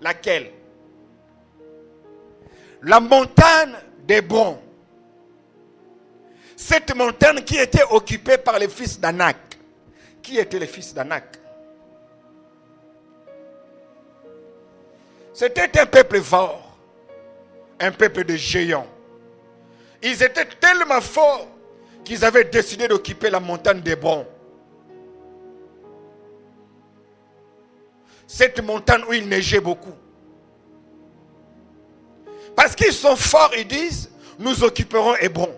Laquelle? La montagne d'Hébron. Cette montagne qui était occupée par les fils d'Anak. Qui étaient les fils d'Anak? C'était un peuple fort. Un peuple de géants. Ils étaient tellement forts qu'ils avaient décidé d'occuper la montagne d'Hébron. Cette montagne où il neigeait beaucoup. Parce qu'ils sont forts, ils disent, nous occuperons Hébron.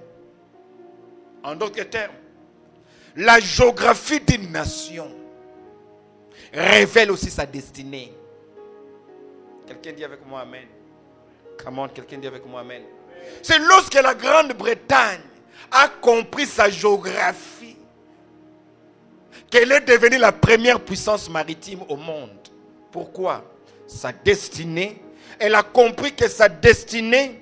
En d'autres termes, la géographie d'une nation révèle aussi sa destinée. Quelqu'un dit avec moi Amen. Come on, quelqu'un dit avec moi Amen. C'est lorsque la Grande-Bretagne a compris sa géographie qu'elle est devenue la première puissance maritime au monde. Pourquoi? Sa destinée, elle a compris que sa destinée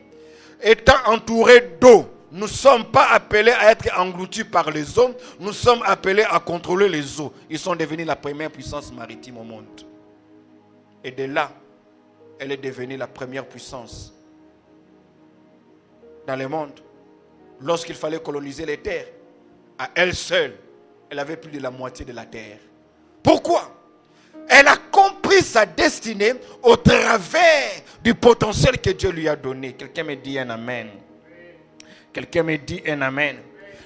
étant entourée d'eau, nous ne sommes pas appelés à être engloutis par les eaux, nous sommes appelés à contrôler les eaux. Ils sont devenus la première puissance maritime au monde. Et de là, elle est devenue la première puissance dans le monde. Lorsqu'il fallait coloniser les terres, à elle seule, elle avait plus de la moitié de la terre. Pourquoi? Elle a compris sa destinée au travers du potentiel que Dieu lui a donné. Quelqu'un me dit un amen. Quelqu'un me dit un amen.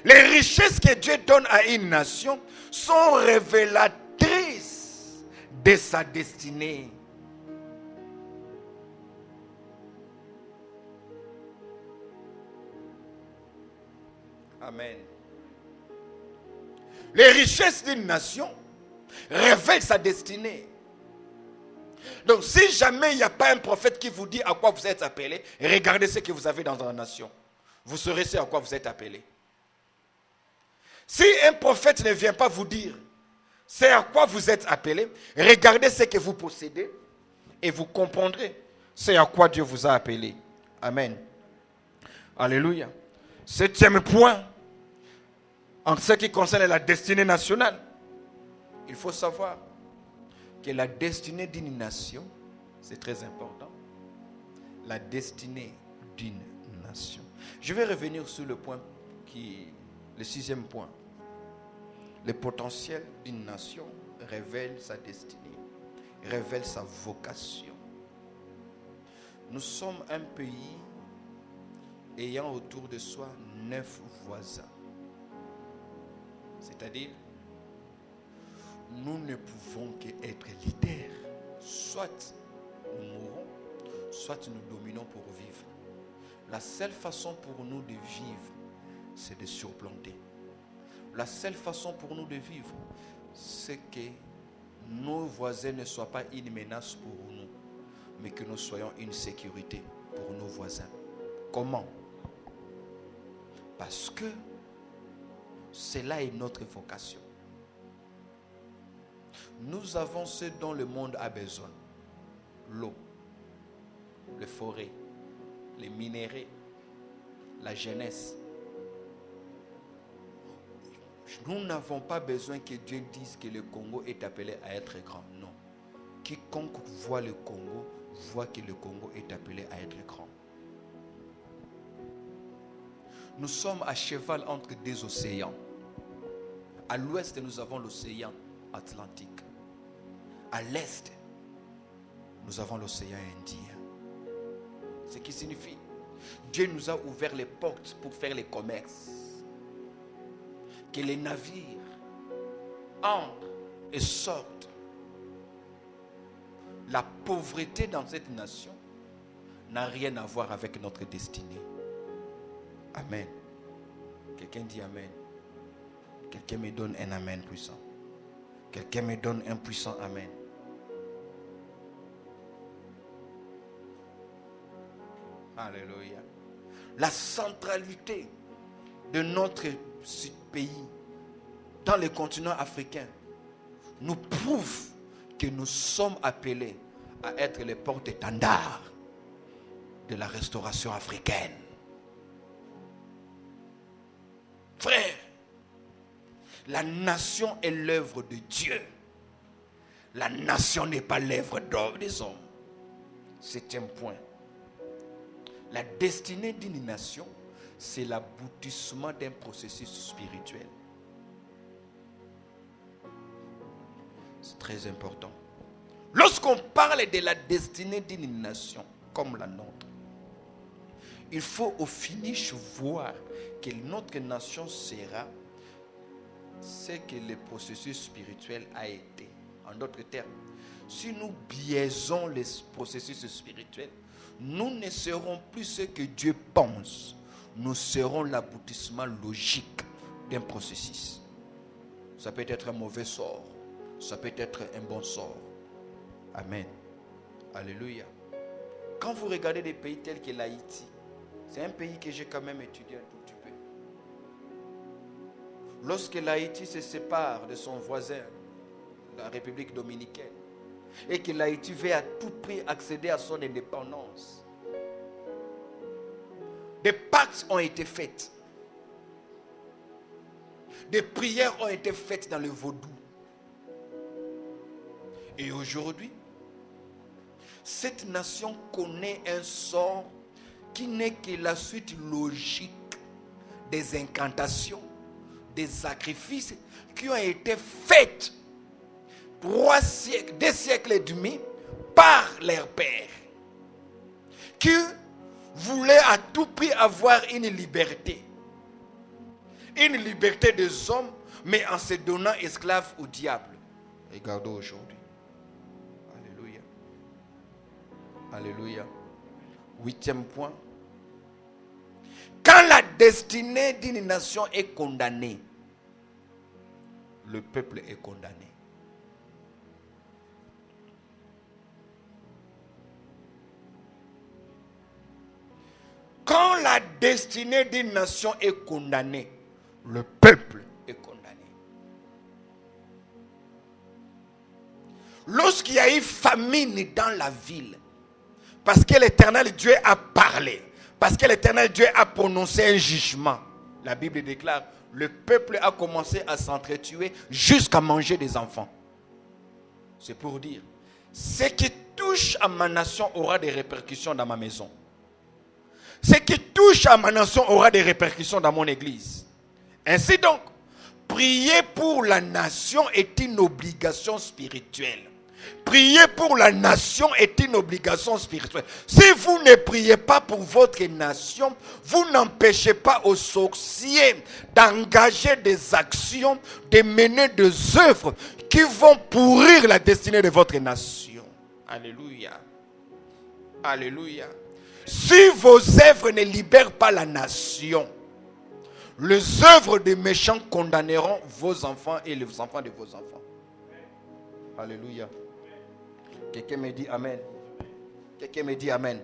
Les richesses que Dieu donne à une nation sont révélatrices de sa destinée. Amen. Les richesses d'une nation révèlent sa destinée. Donc si jamais il n'y a pas un prophète qui vous dit à quoi vous êtes appelé, regardez ce que vous avez dans la nation. Vous saurez ce à quoi vous êtes appelé. Si un prophète ne vient pas vous dire c'est à quoi vous êtes appelé, regardez ce que vous possédez et vous comprendrez c'est à quoi Dieu vous a appelé. Amen. Alléluia. 7e point, en ce qui concerne la destinée nationale, il faut savoir que la destinée d'une nation, c'est très important. La destinée d'une nation. Je vais revenir sur le point le 6e point. Le potentiel d'une nation révèle sa destinée, révèle sa vocation. Nous sommes un pays ayant autour de soi 9 voisins. C'est-à-dire, nous ne pouvons qu'être leaders. Soit nous mourrons, soit nous dominons pour vivre. La seule façon pour nous de vivre, c'est de surplanter. La seule façon pour nous de vivre, c'est que nos voisins ne soient pas une menace pour nous, mais que nous soyons une sécurité pour nos voisins. Comment? Parce que cela est notre vocation. Nous avons ce dont le monde a besoin. L'eau, les forêts, les minéraux, la jeunesse. Nous n'avons pas besoin que Dieu dise que le Congo est appelé à être grand. Non. Quiconque voit le Congo, voit que le Congo est appelé à être grand. Nous sommes à cheval entre deux océans. À l'ouest, nous avons l'océan Atlantique. À l'est, nous avons l'océan Indien. Ce qui signifie, Dieu nous a ouvert les portes pour faire les commerces. Que les navires entrent et sortent. La pauvreté dans cette nation n'a rien à voir avec notre destinée. Amen. Quelqu'un dit Amen. Quelqu'un me donne un Amen puissant. Quelqu'un me donne un puissant Amen. Alléluia. La centralité de notre pays dans le continent africain nous prouve que nous sommes appelés à être les porte-étendards de la restauration africaine. Frère, la nation est l'œuvre de Dieu. La nation n'est pas l'œuvre des hommes. C'est un point. La destinée d'une nation, c'est l'aboutissement d'un processus spirituel. C'est très important. Lorsqu'on parle de la destinée d'une nation comme la nôtre, il faut au finish voir que notre nation sera ce que le processus spirituel a été. En d'autres termes, si nous biaisons les processus spirituels, nous ne serons plus ce que Dieu pense. Nous serons l'aboutissement logique d'un processus. Ça peut être un mauvais sort. Ça peut être un bon sort. Amen. Alléluia. Quand vous regardez des pays tels que l'Haïti, c'est un pays que j'ai quand même étudié un tout petit peu. Lorsque l'Haïti se sépare de son voisin, la République dominicaine, et que l'Haïti veut à tout prix accéder à son indépendance, des pactes ont été faits. Des prières ont été faites dans le vaudou. Et aujourd'hui, cette nation connaît un sort qui n'est que la suite logique des incantations, des sacrifices qui ont été faits 2 siècles et demi par leurs pères, qui voulaient à tout prix avoir une liberté des hommes, mais en se donnant esclaves au diable. Regardons aujourd'hui. Alléluia. Alléluia. 8e point. Quand la destinée d'une nation est condamnée, le peuple est condamné. Quand la destinée d'une nation est condamnée, le peuple est condamné. Lorsqu'il y a eu famine dans la ville, parce que l'Éternel Dieu a parlé, parce que l'Éternel Dieu a prononcé un jugement, la Bible déclare, le peuple a commencé à s'entretuer jusqu'à manger des enfants. C'est pour dire, ce qui touche à ma nation aura des répercussions dans ma maison. Ce qui touche à ma nation aura des répercussions dans mon église. Ainsi donc, prier pour la nation est une obligation spirituelle. Prier pour la nation est une obligation spirituelle. Si vous ne priez pas pour votre nation, vous n'empêchez pas aux sorciers d'engager des actions, de mener des œuvres qui vont pourrir la destinée de votre nation. Alléluia. Alléluia. Si vos œuvres ne libèrent pas la nation, les œuvres des méchants condamneront vos enfants et les enfants de vos enfants. Alléluia. Quelqu'un me dit Amen. Quelqu'un me dit Amen.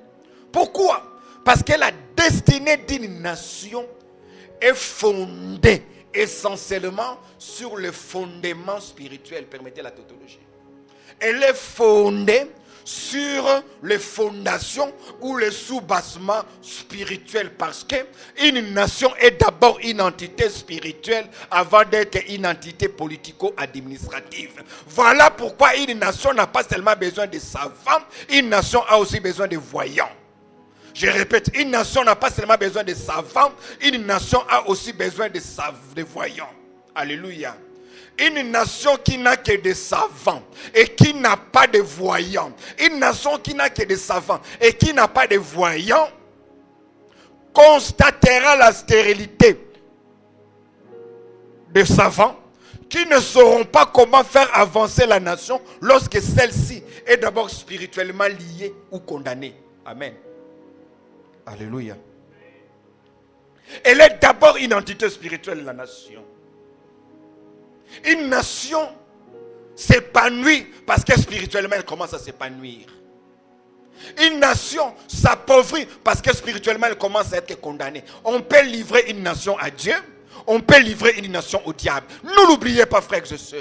Pourquoi? Parce que la destinée d'une nation est fondée essentiellement sur le fondement spirituel. Permettez la tautologie. Elle est fondée sur les fondations ou les sous-bassements spirituels, parce qu'une nation est d'abord une entité spirituelle avant d'être une entité politico-administrative. Voilà pourquoi une nation n'a pas seulement besoin de savants, une nation a aussi besoin de voyants. Je répète, une nation n'a pas seulement besoin de savants, une nation a aussi besoin de voyants. Alléluia. Une nation qui n'a que des savants et qui n'a pas de voyants. Une nation qui n'a que des savants et qui n'a pas de voyants constatera la stérilité des savants qui ne sauront pas comment faire avancer la nation lorsque celle-ci est d'abord spirituellement liée ou condamnée. Amen. Alléluia. Elle est d'abord une entité spirituelle, la nation. Une nation s'épanouit parce que spirituellement elle commence à s'épanouir. Une nation s'appauvrit parce que spirituellement elle commence à être condamnée. On peut livrer une nation à Dieu, on peut livrer une nation au diable. Ne l'oubliez pas, frères et sœurs.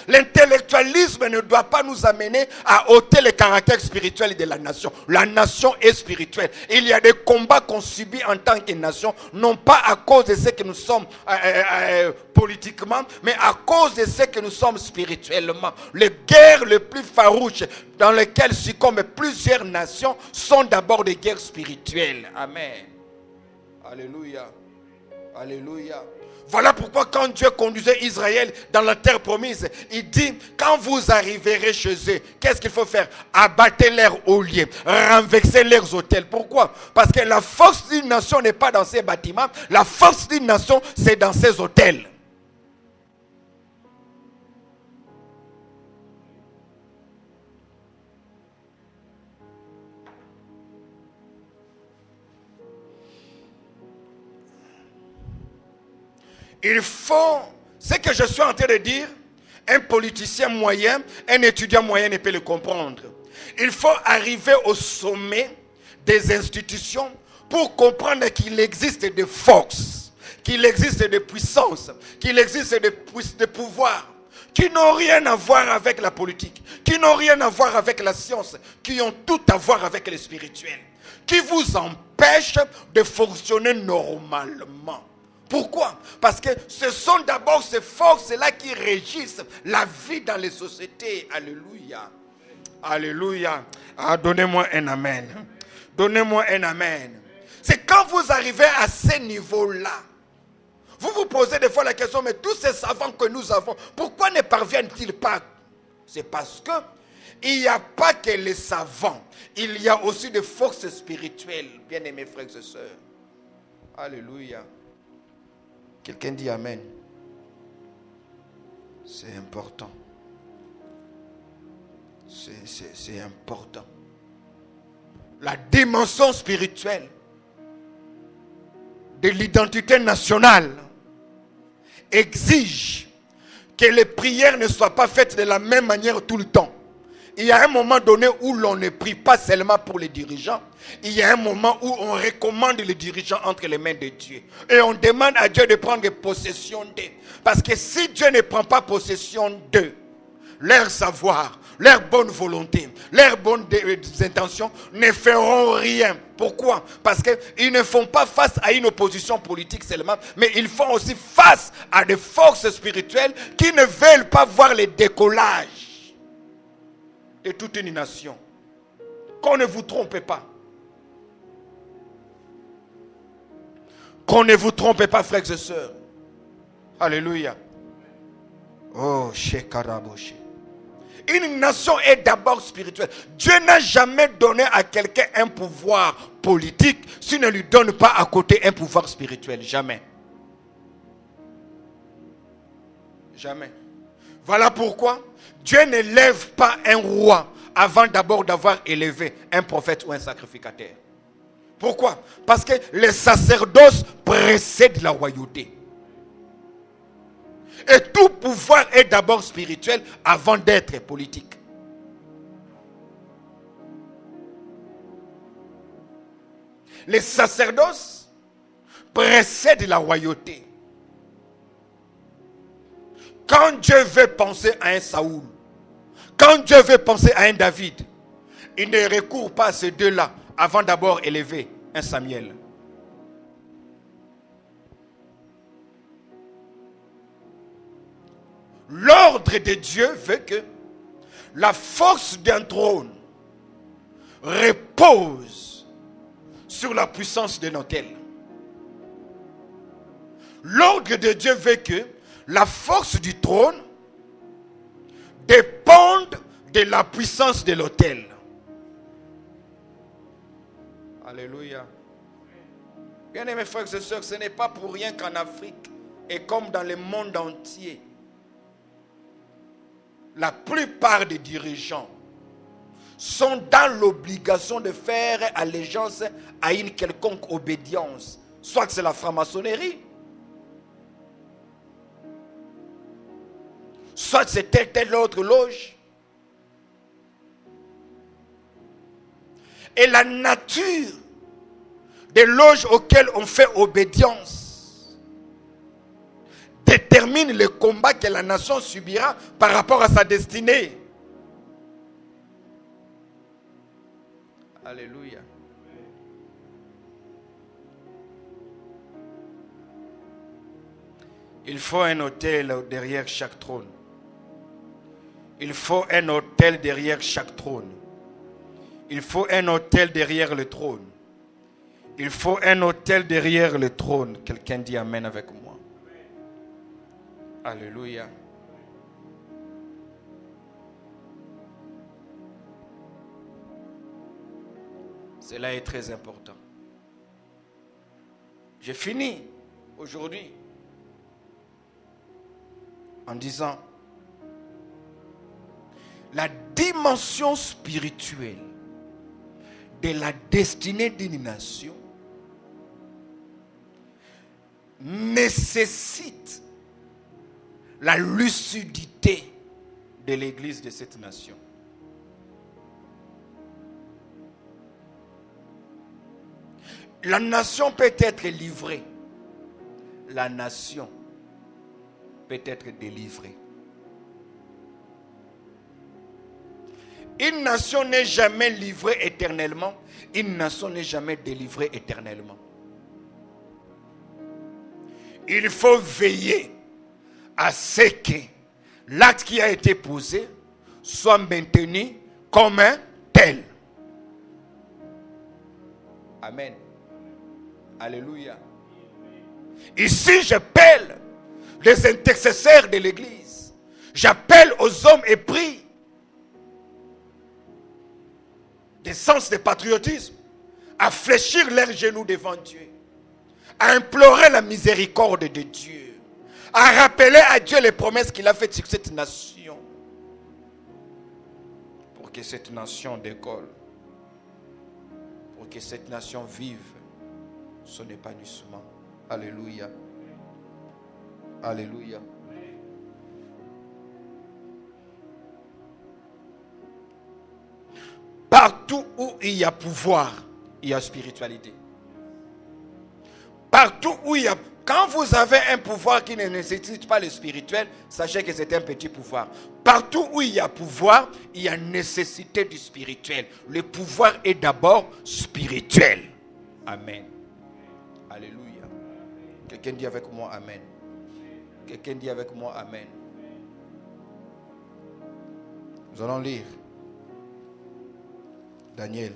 L'intellectualisme ne doit pas nous amener à ôter le caractère spirituel de la nation. La nation est spirituelle. Il y a des combats qu'on subit en tant que nation, non pas à cause de ce que nous sommes politiquement, mais à cause de ce que nous sommes spirituellement. Les guerres les plus farouches dans lesquelles succombent plusieurs nations sont d'abord des guerres spirituelles. Amen. Alléluia. Alléluia. Voilà pourquoi quand Dieu conduisait Israël dans la terre promise, il dit, quand vous arriverez chez eux, qu'est-ce qu'il faut faire? Abattez leurs auliers, renverser leurs autels. Pourquoi? Parce que la force d'une nation n'est pas dans ses bâtiments, la force d'une nation, c'est dans ses autels. Il faut, ce que je suis en train de dire, un politicien moyen, un étudiant moyen ne peut le comprendre. Il faut arriver au sommet des institutions pour comprendre qu'il existe des forces, qu'il existe des puissances, qu'il existe des pouvoirs qui n'ont rien à voir avec la politique, qui n'ont rien à voir avec la science, qui ont tout à voir avec le spirituel, qui vous empêchent de fonctionner normalement. Pourquoi? Parce que ce sont d'abord ces forces-là qui régissent la vie dans les sociétés. Alléluia. Alléluia. Ah, donnez-moi un amen. Donnez-moi un amen. C'est quand vous arrivez à ce niveau-là, vous vous posez des fois la question, mais tous ces savants que nous avons, pourquoi ne parviennent-ils pas? C'est parce que il n'y a pas que les savants, il y a aussi des forces spirituelles, bien-aimés frères et sœurs. Alléluia. Quelqu'un dit Amen. C'est important. C'est important. La dimension spirituelle de l'identité nationale exige que les prières ne soient pas faites de la même manière tout le temps. Il y a un moment donné où l'on ne prie pas seulement pour les dirigeants. Il y a un moment où on recommande les dirigeants entre les mains de Dieu. Et on demande à Dieu de prendre possession d'eux. Parce que si Dieu ne prend pas possession d'eux, leur savoir, leur bonne volonté, leurs bonnes intentions ne feront rien. Pourquoi? Parce qu'ils ne font pas face à une opposition politique seulement, mais ils font aussi face à des forces spirituelles qui ne veulent pas voir le décollage de toute une nation. Qu'on ne vous trompe pas. Qu'on ne vous trompe pas, frères et sœurs. Alléluia. Oh, Shekaraboshi. Une nation est d'abord spirituelle. Dieu n'a jamais donné à quelqu'un un pouvoir politique s'il ne lui donne pas à côté un pouvoir spirituel. Jamais. Jamais. Voilà pourquoi Dieu ne lève pas un roi avant d'abord d'avoir élevé un prophète ou un sacrificateur. Pourquoi? Parce que le sacerdoce précède la royauté. Et tout pouvoir est d'abord spirituel avant d'être politique. Le sacerdoce précède la royauté. Quand Dieu veut penser à un Saoul, quand Dieu veut penser à un David, il ne recourt pas à ces deux-là avant d'abord élever un Samuel. L'ordre de Dieu veut que la force d'un trône repose sur la puissance d'un autel. L'ordre de Dieu veut que la force du trône dépende de la puissance de l'autel. Alléluia. Bien-aimés frères et sœurs, ce n'est pas pour rien qu'en Afrique et comme dans le monde entier, la plupart des dirigeants sont dans l'obligation de faire allégeance à une quelconque obédience. Soit c'est la franc-maçonnerie, soit c'est telle autre loge. Et la nature des loges auxquelles on fait obédience détermine le combat que la nation subira par rapport à sa destinée. Alléluia. Il faut un autel derrière chaque trône. Il faut un autel derrière chaque trône. Il faut un autel derrière le trône. Il faut un autel derrière le trône. Quelqu'un dit Amen avec moi. Alléluia. Cela est très important. J'ai fini aujourd'hui en disant la dimension spirituelle de la destinée d'une nation nécessite la lucidité de l'église de cette nation. La nation peut être livrée. La nation peut être délivrée. Une nation n'est jamais livrée éternellement. Une nation n'est jamais délivrée éternellement. Il faut veiller à ce que l'acte qui a été posé soit maintenu comme un tel. Amen. Alléluia. Ici, j'appelle les intercesseurs de l'église. J'appelle aux hommes épris des sens de patriotisme à fléchir leurs genoux devant Dieu, à implorer la miséricorde de Dieu, à rappeler à Dieu les promesses qu'il a faites sur cette nation, pour que cette nation décolle, pour que cette nation vive son épanouissement. Alléluia. Alléluia. Partout où il y a pouvoir, il y a spiritualité. Partout où il y a... Quand vous avez un pouvoir qui ne nécessite pas le spirituel, sachez que c'est un petit pouvoir. Partout où il y a pouvoir, il y a nécessité du spirituel. Le pouvoir est d'abord spirituel. Amen. Alléluia. Quelqu'un dit avec moi Amen. Quelqu'un dit avec moi Amen. Nous allons lire Daniel.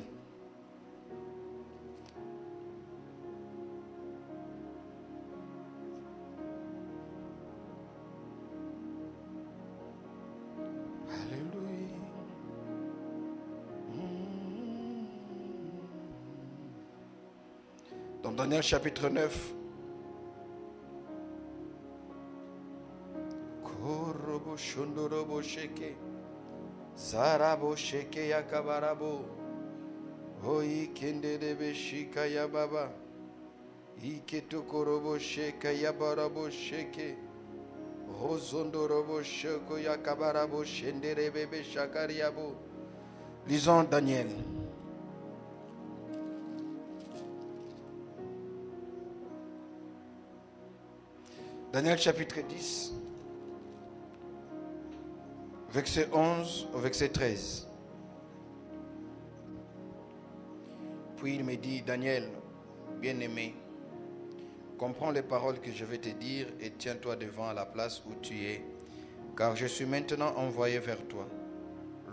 Alléluia. Dans Daniel chapitre 9. Korobo shondorobo sheke. Zarabo sheke yakabarabo. Oi kende debe shika ya baba. Iketo korobo sheka ya barabo sheke. Hozondorobo sheko yakabarabo shendere bebe shakariabo. Lisons Daniel. Daniel chapitre 10. Verset 11 au verset 13. Puis il me dit, Daniel, bien-aimé, comprends les paroles que je vais te dire et tiens-toi devant la place où tu es, car je suis maintenant envoyé vers toi.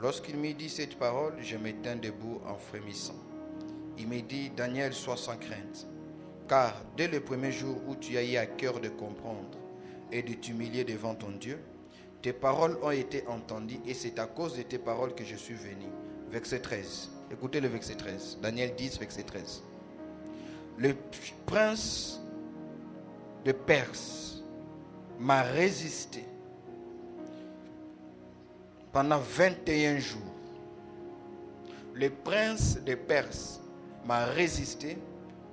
Lorsqu'il me dit cette parole, je me tins debout en frémissant. Il me dit, Daniel, sois sans crainte, car dès le premier jour où tu as eu à cœur de comprendre et de t'humilier devant ton Dieu, tes paroles ont été entendues et c'est à cause de tes paroles que je suis venu. Verset 13. Écoutez le verset 13. Daniel 10, verset 13. Le prince de Perse m'a résisté pendant 21 jours. Le prince de Perse m'a résisté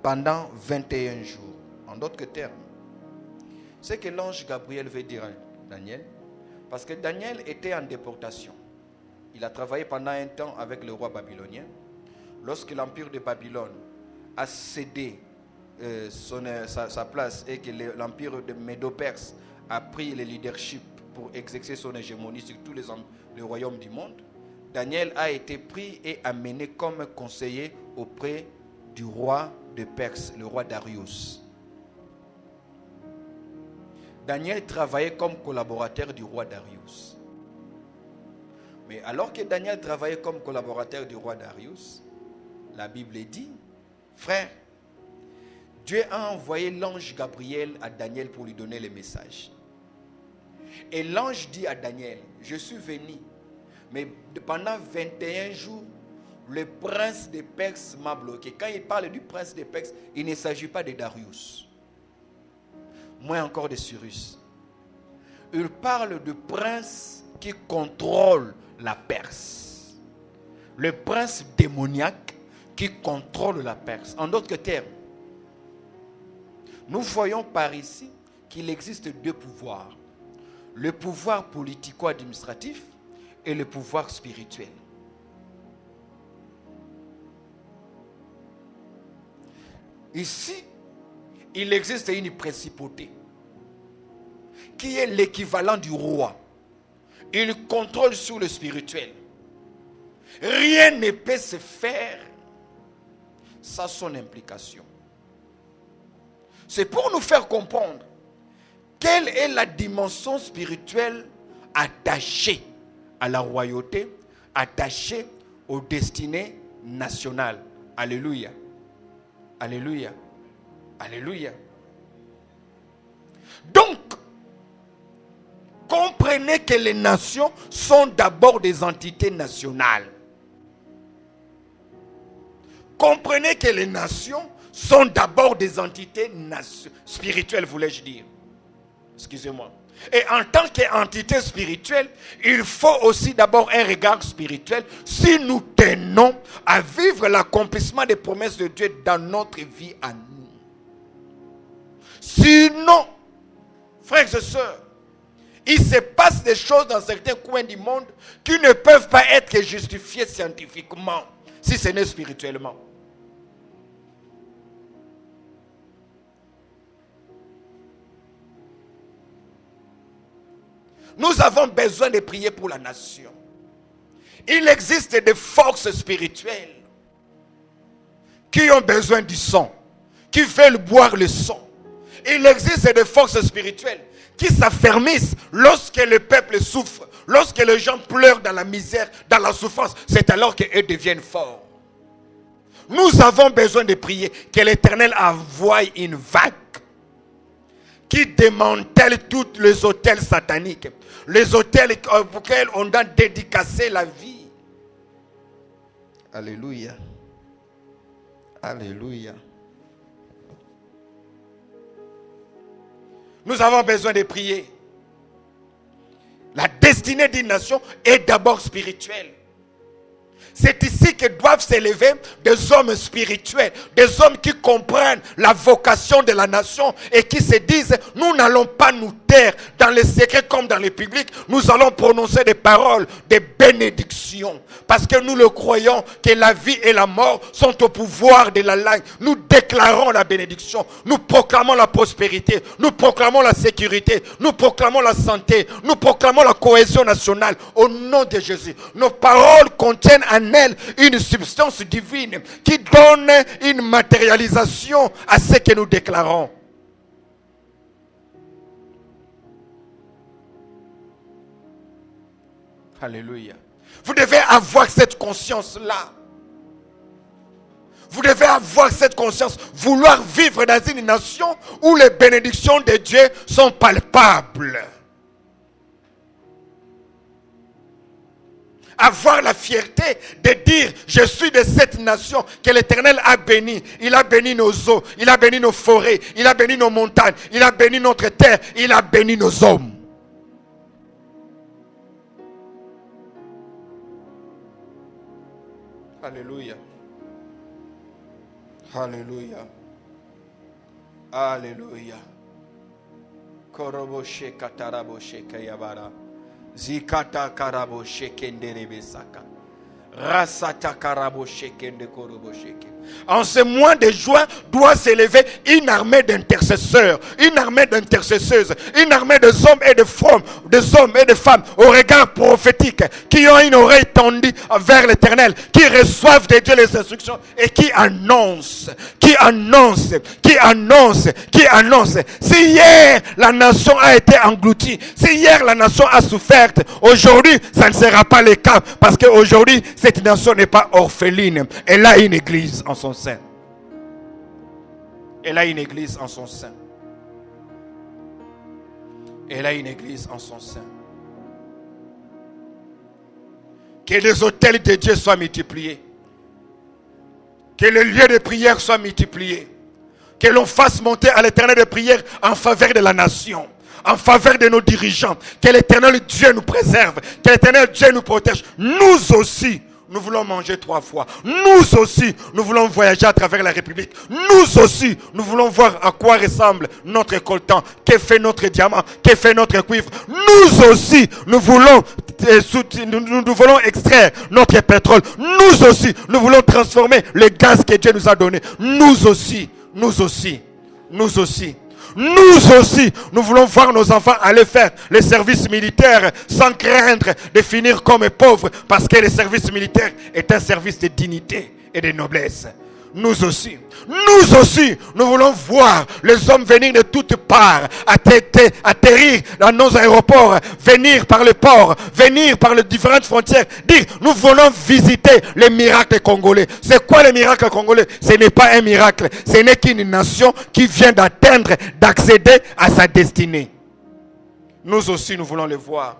pendant 21 jours. En d'autres termes, c'est que l'ange Gabriel veut dire à Daniel, parce que Daniel était en déportation. Il a travaillé pendant un temps avec le roi babylonien. Lorsque l'empire de Babylone a cédé sa place et que l'empire de Médo-Perse a pris le leadership pour exercer son hégémonie sur tous les royaumes du monde, Daniel a été pris et amené comme conseiller auprès du roi de Perse, le roi Darius. Daniel travaillait comme collaborateur du roi Darius. Mais alors que Daniel travaillait comme collaborateur du roi Darius, la Bible dit, frère, Dieu a envoyé l'ange Gabriel à Daniel pour lui donner le message. Et l'ange dit à Daniel, je suis venu, mais pendant 21 jours, le prince de Perse m'a bloqué. Quand il parle du prince de Perse, il ne s'agit pas de Darius, moins encore de Cyrus. Il parle du prince qui contrôle la Perse. Le prince démoniaque qui contrôle la Perse. En d'autres termes, nous voyons par ici qu'il existe deux pouvoirs. Le pouvoir politico-administratif et le pouvoir spirituel. Ici, il existe une principauté qui est l'équivalent du roi. Il contrôle sur le spirituel. Rien ne peut se faire sans son implication. C'est pour nous faire comprendre quelle est la dimension spirituelle attachée à la royauté, attachée aux destinées nationales. Alléluia. Alléluia. Alléluia. Donc, comprenez que les nations sont d'abord des entités nationales. Comprenez que les nations sont d'abord des entités spirituelles, voulais-je dire. Excusez-moi. Et en tant qu'entité spirituelle, il faut aussi d'abord un regard spirituel si nous tenons à vivre l'accomplissement des promesses de Dieu dans notre vie à nous. Sinon, frères et sœurs, il se passe des choses dans certains coins du monde qui ne peuvent pas être justifiées scientifiquement, si ce n'est spirituellement. Nous avons besoin de prier pour la nation. Il existe des forces spirituelles qui ont besoin du sang, qui veulent boire le sang. Il existe des forces spirituelles qui s'affermissent lorsque le peuple souffre, lorsque les gens pleurent dans la misère, dans la souffrance. C'est alors qu'eux deviennent forts. Nous avons besoin de prier que l'Éternel envoie une vague qui démantèle tous les autels sataniques, les autels auxquels on a dédicacé la vie. Alléluia. Alléluia. Nous avons besoin de prier. La destinée d'une nation est d'abord spirituelle. C'est ici que doivent s'élever des hommes spirituels, des hommes qui comprennent la vocation de la nation et qui se disent, nous n'allons pas nous taire dans les secrets comme dans les publics, nous allons prononcer des paroles, des bénédictions, parce que nous le croyons que la vie et la mort sont au pouvoir de la langue. Nous déclarons la bénédiction, nous proclamons la prospérité, nous proclamons la sécurité, nous proclamons la santé, nous proclamons la cohésion nationale au nom de Jésus. Nos paroles contiennent en elles une substance divine qui donne une matérialisation à ce que nous déclarons. Alléluia. Vous devez avoir cette conscience-là. Vous devez avoir cette conscience, vouloir vivre dans une nation où les bénédictions de Dieu sont palpables. Avoir la fierté de dire, je suis de cette nation que l'Éternel a béni. Il a béni nos eaux, il a béni nos forêts, il a béni nos montagnes, il a béni notre terre, il a béni nos hommes. Alléluia. Alléluia. Alléluia. Koroboshe kataraboshe kayabara. Zikata karaboshe kendere saka. Rasata karaboshe kende koroboshe. En ce mois de juin doit s'élever une armée d'intercesseurs, une armée d'intercesseuses, une armée de hommes et de femmes, au regard prophétique, qui ont une oreille tendue vers l'Éternel, qui reçoivent de Dieu les instructions et qui annoncent. Si hier la nation a été engloutie, si hier la nation a souffert, aujourd'hui ça ne sera pas le cas, parce qu'aujourd'hui cette nation n'est pas orpheline, elle a une église en son sein. Elle a une église en son sein. Elle a une église en son sein. Que les hôtels de Dieu soient multipliés. Que les lieux de prière soient multipliés. Que l'on fasse monter à l'Éternel de prière en faveur de la nation, en faveur de nos dirigeants. Que l'Éternel Dieu nous préserve. Que l'Éternel Dieu nous protège. Nous aussi, nous voulons manger 3 fois. Nous aussi, nous voulons voyager à travers la République. Nous aussi, nous voulons voir à quoi ressemble notre coltan. Que fait notre diamant? Que fait notre cuivre? Nous aussi, nous voulons extraire notre pétrole. Nous aussi, nous voulons transformer le gaz que Dieu nous a donné. Nous aussi, nous voulons voir nos enfants aller faire le service militaire sans craindre de finir comme pauvres, parce que le service militaire est un service de dignité et de noblesse. Nous aussi, nous voulons voir les hommes venir de toutes parts, atterrir dans nos aéroports, venir par le port, venir par les différentes frontières, dire nous voulons visiter les miracles congolais. C'est quoi les miracles congolais? Ce n'est pas un miracle, ce n'est qu'une nation qui vient d'atteindre, d'accéder à sa destinée. Nous aussi, nous voulons le voir.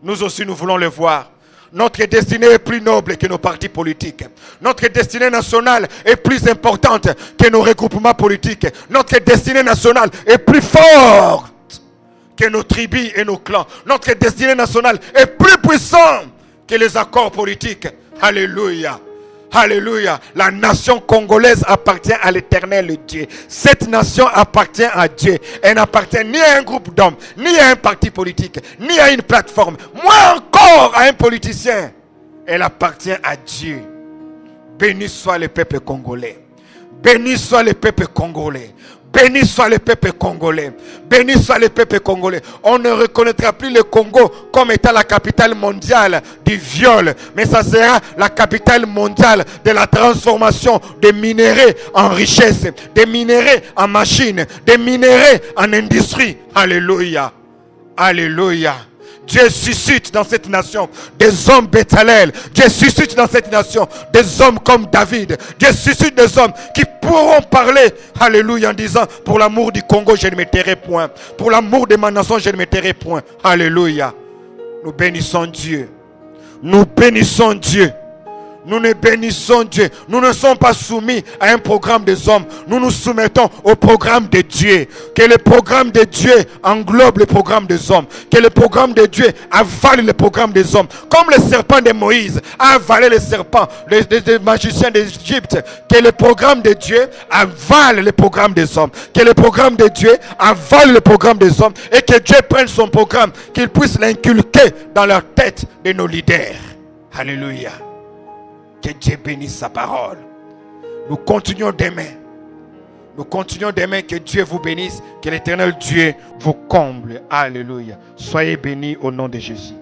Nous aussi, nous voulons le voir. Notre destinée est plus noble que nos partis politiques. Notre destinée nationale est plus importante que nos regroupements politiques. Notre destinée nationale est plus forte que nos tribus et nos clans. Notre destinée nationale est plus puissante que les accords politiques. Alléluia. Alléluia. La nation congolaise appartient à l'Éternel Dieu. Cette nation appartient à Dieu. Elle n'appartient ni à un groupe d'hommes, ni à un parti politique, ni à une plateforme, moins encore à un politicien. Elle appartient à Dieu. Béni soit le peuple congolais. Béni soit le peuple congolais. Béni soit le peuple congolais. Béni soit le peuple congolais. On ne reconnaîtra plus le Congo comme étant la capitale mondiale du viol, mais ça sera la capitale mondiale de la transformation des minéraux en richesse, des minéraux en machines, des minéraux en industrie. Alléluia. Alléluia. Dieu suscite dans cette nation des hommes Béthalel. Dieu suscite dans cette nation des hommes comme David. Dieu suscite des hommes qui pourront parler, alléluia, en disant, pour l'amour du Congo, je ne me tairai point. Pour l'amour de ma nation, je ne me tairai point. Alléluia. Nous bénissons Dieu. Nous bénissons Dieu. Nous ne bénissons Dieu. Nous ne sommes pas soumis à un programme des hommes. Nous nous soumettons au programme de Dieu. Que le programme de Dieu englobe le programme des hommes. Que le programme de Dieu avale le programme des hommes. Comme le serpent de Moïse a avalé le serpent des magiciens d'Égypte. Que le programme de Dieu avale le programme des hommes. Que le programme de Dieu avale le programme des hommes. Et que Dieu prenne son programme, qu'il puisse l'inculquer dans la tête de nos leaders. Alléluia. Que Dieu bénisse sa parole. Nous continuons demain. Nous continuons demain. Que Dieu vous bénisse. Que l'Éternel Dieu vous comble. Alléluia. Soyez bénis au nom de Jésus.